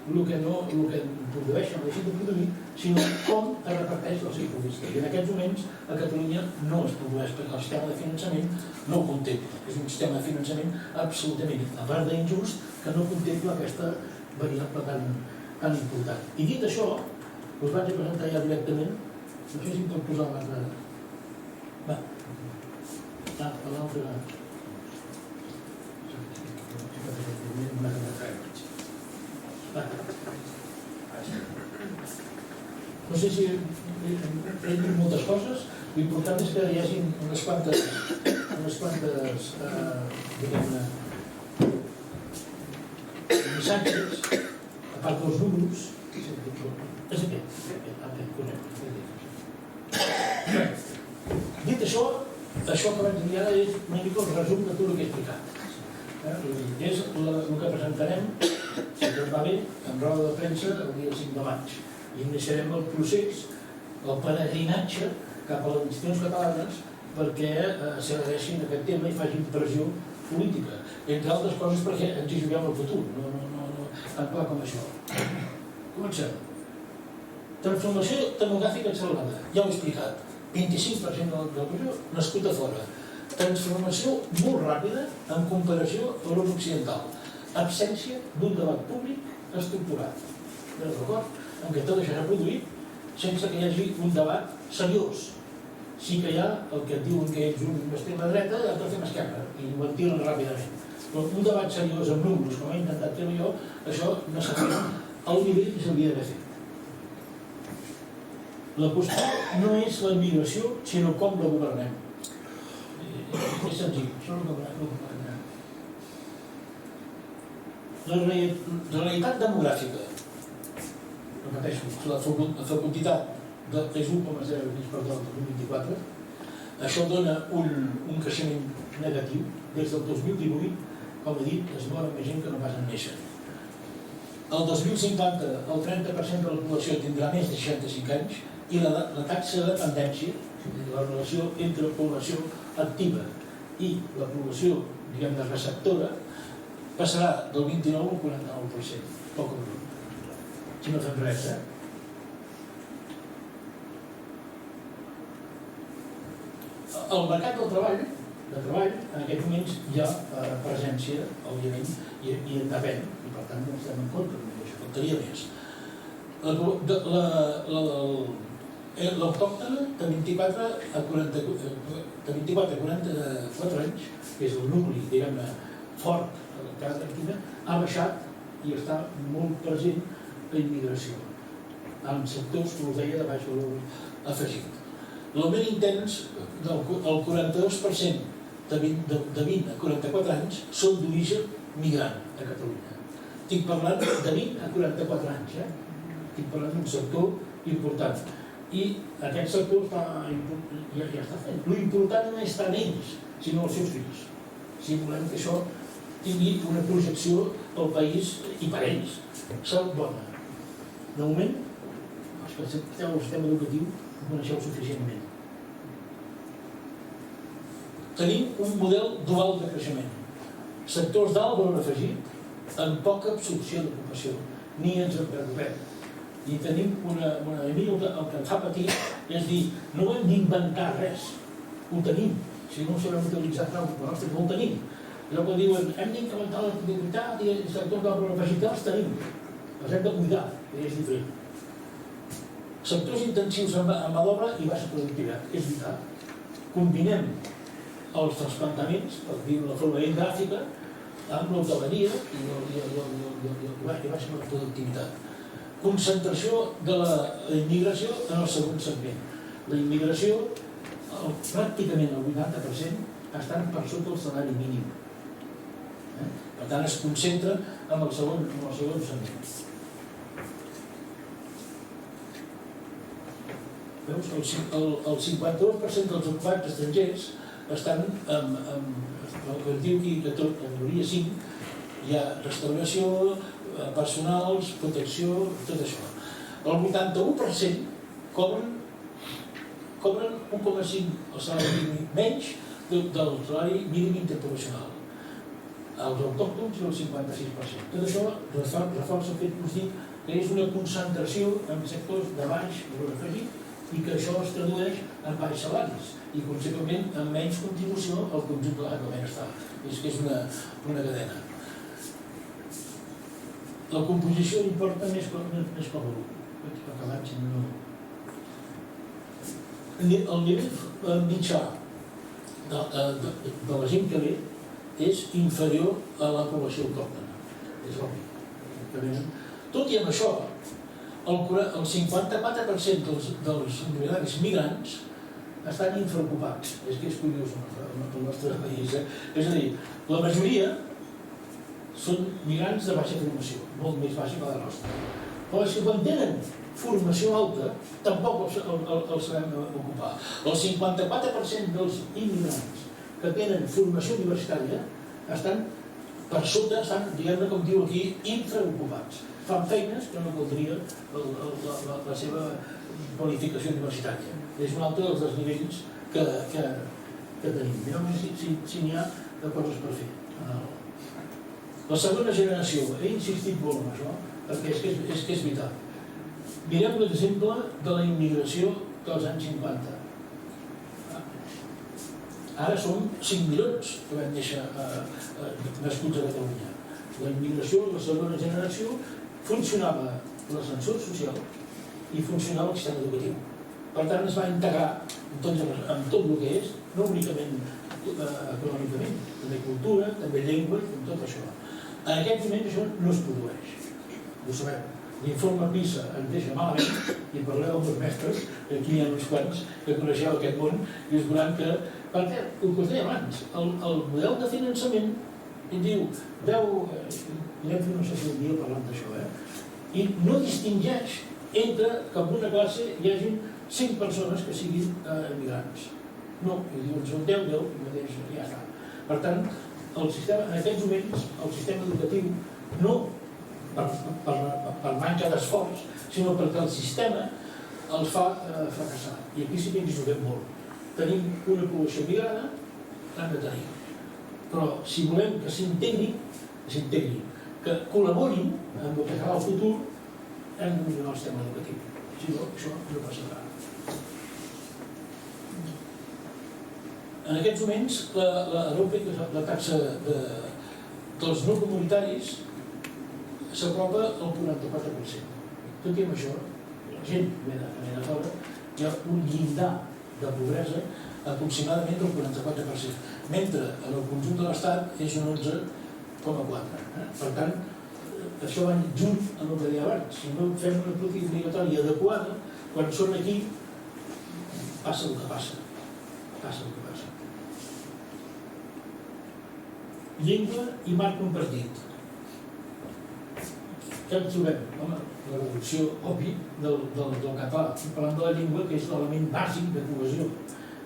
Speaker 2: el que produeixen o deixen de produir, sinó com es reparteix els recursos. I en aquests moments a Catalunya no es produeix perquè el sistema de finançament no ho contempla. És un sistema de finançament absolutament, a part d'injust, que no contempla aquesta variable tan important. I dit això, us vaig a presentar ja directament, no sé si em pot posar l'altre... l'altre... No sé si he dit moltes coses, l'important és que hi hagi unes quantes missatges, a part dels números, és aquest. Dit això que vaig dir ara és una mica el resum de tot el que he explicat. És el que presentarem, si tot va bé, en roda de premsa el dia 5 de maig. I iniciarem el procés, el peregrinatge cap a les institucions catalanes perquè s'adhereixin a aquest tema i facin pressió política. Entre altres coses perquè ens hi juguem el futur, no tan clar com això. Comencem. Transformació demogràfica accelerada, ja ho he explicat. 25% de la població nascut a fora. Transformació molt ràpida en comparació a l'Europa occidental. absència d'un debat públic estructurat. D'acord? En què tot això s'ha produït sense que hi hagi un debat seriós. Sí que hi ha el que et diuen que ets un extrema dreta i l'altre fem esquerra, i ho ventilen ràpidament. Però un debat seriós amb números, com he intentat fer jo, això no s'ha fet al nivell que s'hauria d'haver fet. La qüestió no és la immigració, sinó com la governem. És senzill, això és el que governem. La realitat demogràfica, repeteixo, la fecunditat és 1,0 per tot el 2024, això dona un creixement negatiu. Des del 2018, com he dit, es mor més gent que no pas en néixer. El 2050 el 30% de la població tindrà més de 65 anys i la taxa de dependència, la relació entre la població activa i la població, diguem-ne, receptora, passarà del 29 al 49%, poc o menys. Si no fem res, El mercat del treball, en aquests moments hi ha presència, òbviament, i en depèn, i per tant no estem en contra, això faltaria més. L'autòctona de 24 a 44 anys, que és el nucli, diguem-ne, fort de la casa activa, ha baixat i està molt present la immigració, en sectors, com us deia, de baix valor afegit. L'augment intens, el 42% de 20 a 44 anys són d'origen migrant a Catalunya. Estic parlant de 20 a 44 anys, estic parlant d'un sector important. I aquest sector ja està fent. L'important no és tant ells, sinó els seus fills. Si volem que això tingui una projecció pel país i per ells. Salut bona. De moment, els que esteu al sistema educatiu ho coneixeu suficientment. Tenim un model dual de creixement. Sectors d'alt valor afegit amb poca absorció d'ocupació. Ni ens en preocupem. I tenim el que ens fa patir és dir, no hem d'inventar res. Ho tenim. Si no ho sabem utilitzar prou, però no ho tenim. Allò que diuen, hem d'incrementar la productivitat i els sectors d'alt valor afegit, els tenim. Els hem de cuidar, que és diferent. Sectors intensius en mà d'obra i baixa productivitat, és vital. Combinem els trasplantaments, per dir-ho de forma gràfica, amb l'hoteleria i baixa productivitat. Concentració de la immigració en el segon segment. La immigració, pràcticament el 80%, estan per sota del salari mínim. Per tant, es concentra en el segon segment. Veus? El 52% dels ocupants estrangers estan el que es diu aquí, que tot, en majoria 5, hi ha restauració, personals, protecció, tot això. El 81% cobren 1,5 el salari mínim menys del salari mínim interprofessional. Els autòctons i el 56%. Tot això reforça el fet que us dic que és una concentració en sectors de baix valor afegit i que això es tradueix en baix salaris i, conseqüentment, amb menys contribució al conjunt de la benestar. És que és una cadena. La composició importa més que el volum. El nivell mitjà de la gent que ve és inferior a la població autòctona. És obvi. Tot i amb això, el 54% dels immigrants migrants estan infraocupats. És que és curiós el nostre país. És a dir, la majoria són migrants de baixa formació, molt més baixa que la nostra. Però és que quan tenen formació alta, tampoc els sabem ocupar. El 54% dels immigrants que tenen formació universitària estan per sota, estan, diguem-ne, com diu aquí, infraocupats. Fan feines que no caldria la seva qualificació universitària. És un altre dels desnivells que tenim. Mireu si n'hi ha de coses per fer. La segona generació, he insistit molt en això, perquè és que és vital. Mireu l'exemple de la immigració dels anys 50. Ara som 5 milions que vam néixer nascuts a Catalunya. la immigració, la segona generació, funcionava l'ascensor social i funcionava el sistema educatiu. Per tant, es va integrar en tot el que és, no únicament econòmicament, també cultura, també llengua, amb tot això. En aquest moment això no es produeix. Ho sabem. L'informe PISA ens deixa malament i parleu amb els mestres, que aquí hi ha uns quants que coneixeu aquest món i us veuran que, perquè el que us deia abans, el model de finançament diu, ja hem fet una sessió un dia parlant d'això, i no distingeix entre que en una classe hi hagi 5 persones que siguin emigrants. No, i diuen, són 10, i mateix ja està. Per tant, en aquests moments, el sistema educatiu no per manca d'esforç, sinó perquè el sistema els fa fracassar. I aquí sí que ens juguem molt. Tenim una població migrada, l'hem de tenir. Però si volem que s'integri, que col·laborin en el que serà el futur, hem de millorar el sistema educatiu. Si no, això no passarà. En aquests moments, la taxa dels no comunitaris s'apropa al 44%. Tot i amb això, la gent que ve de fora, hi ha un llindar de pobresa aproximadament del 44%, mentre en el conjunt de l'Estat és un 11,4%. Per tant, això va junt amb el que deia abans. Si no fem una política migratori adequada, quan són aquí, passa el que passa. Passa el que passa. Llengua i marc compartit. Què en trobem? Home, la reducció, obvi, del català. Estic parlant de la llengua, que és l'element bàsic de cohesió.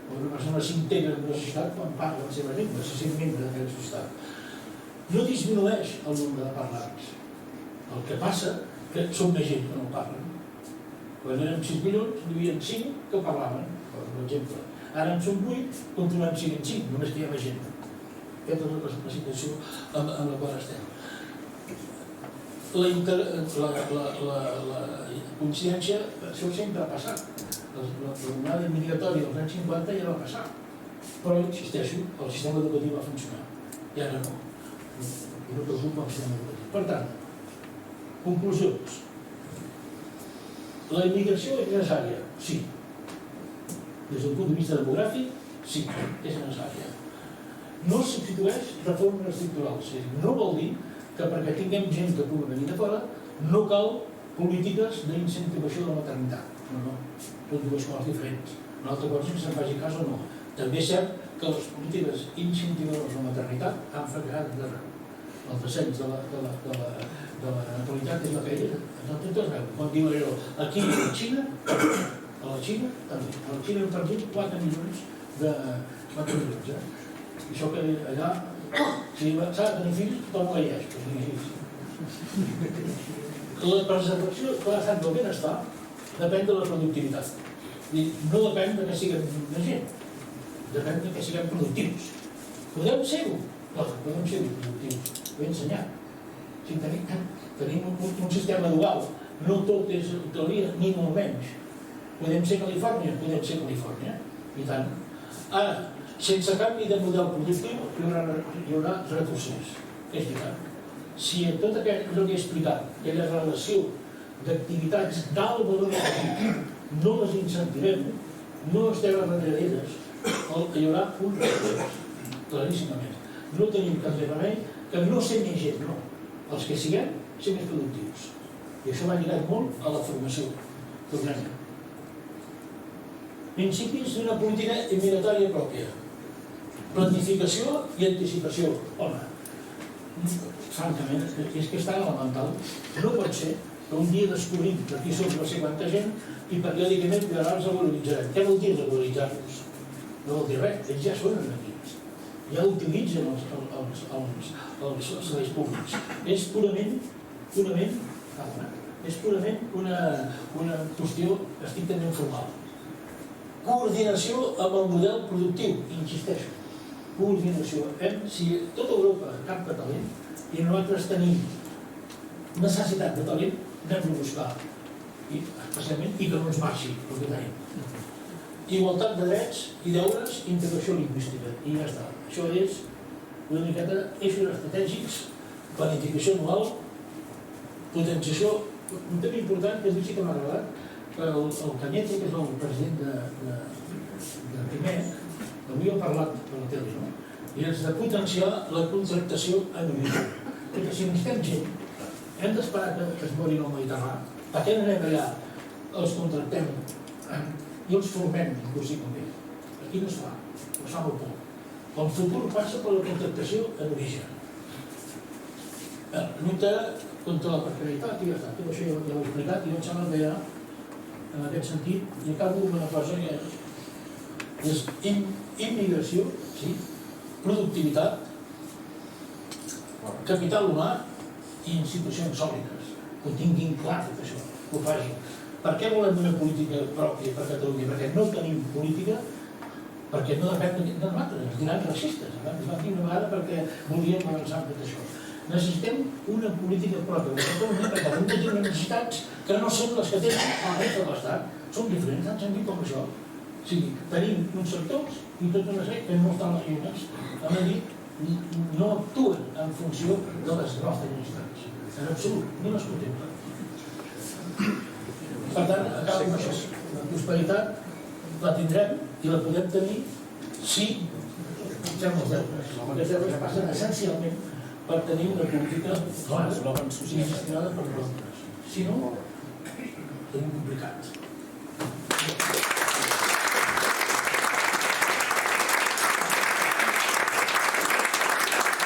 Speaker 2: Una persona s'integra en una societat quan parla la seva llengua, se sent membre d'aquella societat. No disminueix el nombre de parlants. El que passa que són més gent que no parlen. Quan érem 6 milions, n'hi havia 5 que parlaven, per exemple. Ara en són 8, continuem sent 5, només que hi ha més gent. Aquesta és la situació en la qual estem. La coincidència, això sempre ha passat. L'onada migratòria dels anys 50 ja va passar. Però, insisteixo, el sistema educatiu va funcionar. I ara no. I no preocupa el sistema educatiu. Per tant, conclusions. La immigració és necessària? Sí. Des del punt de vista demogràfic, sí, és necessària. No substitueix reformes estructurals. No vol dir que perquè tinguem gent que pugui venir de fora no cal polítiques d'incentivació de la maternitat. No. Són dues coses diferents. Una altra cosa és que se'n faci cas o no. També és cert que les polítiques incentivadores de la maternitat han fracassat d'arreu. El descens de la natalitat és la que és. Quan diu allò, aquí a la Xina també. A la Xina han perdut 4 milions de maternitats. Això que allà, si s'ha de tenir fills, tothom ho llegeix, que tenir fills. La preservació de l'estat del benestar depèn de la productivitat. No depèn de que siguem més gent, depèn de que siguem productius. Podem ser-ho? Podem ser productius. Ho he ensenyat. Tenim un sistema dual. No tot és teoria, ni molt menys. Podem ser Califòrnia? Podem ser Califòrnia. I tant. Ara, sense canvi de model productiu hi haurà retrocés. És veritat. Si tot allò que he explicat, aquella relació d'activitats d'alt valor afegit no les incentivem, no estem darrere d'elles, hi haurà un retrocés, claríssimament. No tenim cap remei que no ser més gent, no. Els que siguem, ser més productius. I això va lligat molt a la formació. Tornem. Principis d'una política migratòria pròpia. Planificació i anticipació. Home, francament, és que és tan elemental. No pot ser que un dia descobrim que aquí som no sé quanta gent i periòdicament ara els regularitzarem. Què vol dir regularitzar-los? No vol dir res, ells ja són aquí. Ja utilitzen els serveis públics. És purament una qüestió estrictament formal. Coordinació amb el model productiu, insisteixo. Coordinació. Si tota Europa capta talent i nosaltres tenim necessitat de talent, anem a buscar. Especialment, i que no ens marxi el que tenim. Igualtat de drets i deures, integració lingüística. I ja està. Això és una miqueta eixos estratègics planificació anual, potenciació, un tema important que sí que m'ha agradat, el Cañete, que és el president de PIMEC, avui he parlat per la tele, no? I és de potenciar la contractació en origen. Perquè si necessitem gent, hem d'esperar que es morin al Mediterrani. Per què anem allà, els contractem i els formem, impossiblement? Aquí no es fa molt poc. El futur passa per la contractació en origen. Lluita contra la precarietat, i ja està, tot això ja ho he explicat, i em sembla que ja, en aquest sentit, i acabo amb una cosa que és immigració, sí, productivitat, capital humà i institucions sòlides, que ho tinguin clar tot això, que ho facin. Per què volem una política pròpia per Catalunya? Perquè no tenim política, perquè no depèn de nosaltres, ens diran racistes, ens van dir una vegada perquè volíem avançar amb tot això. Necessitem una política pròpia de Catalunya perquè Catalunya té unes necessitats que no són les que tenen a la resta de l'Estat, són diferents, han sentit com això. O sigui, tenim uns sectors i tota una sèrie que no estan les eines, a Madrid no actuen en funció de les nostres necessitats, en absolut, no les contemplen. Per tant, acabo amb això. La prosperitat la tindrem i la podem tenir si fem els deures. Els deures passen essencialment per tenir una política clara i gestionada per nosaltres. Si no, tenim complicat.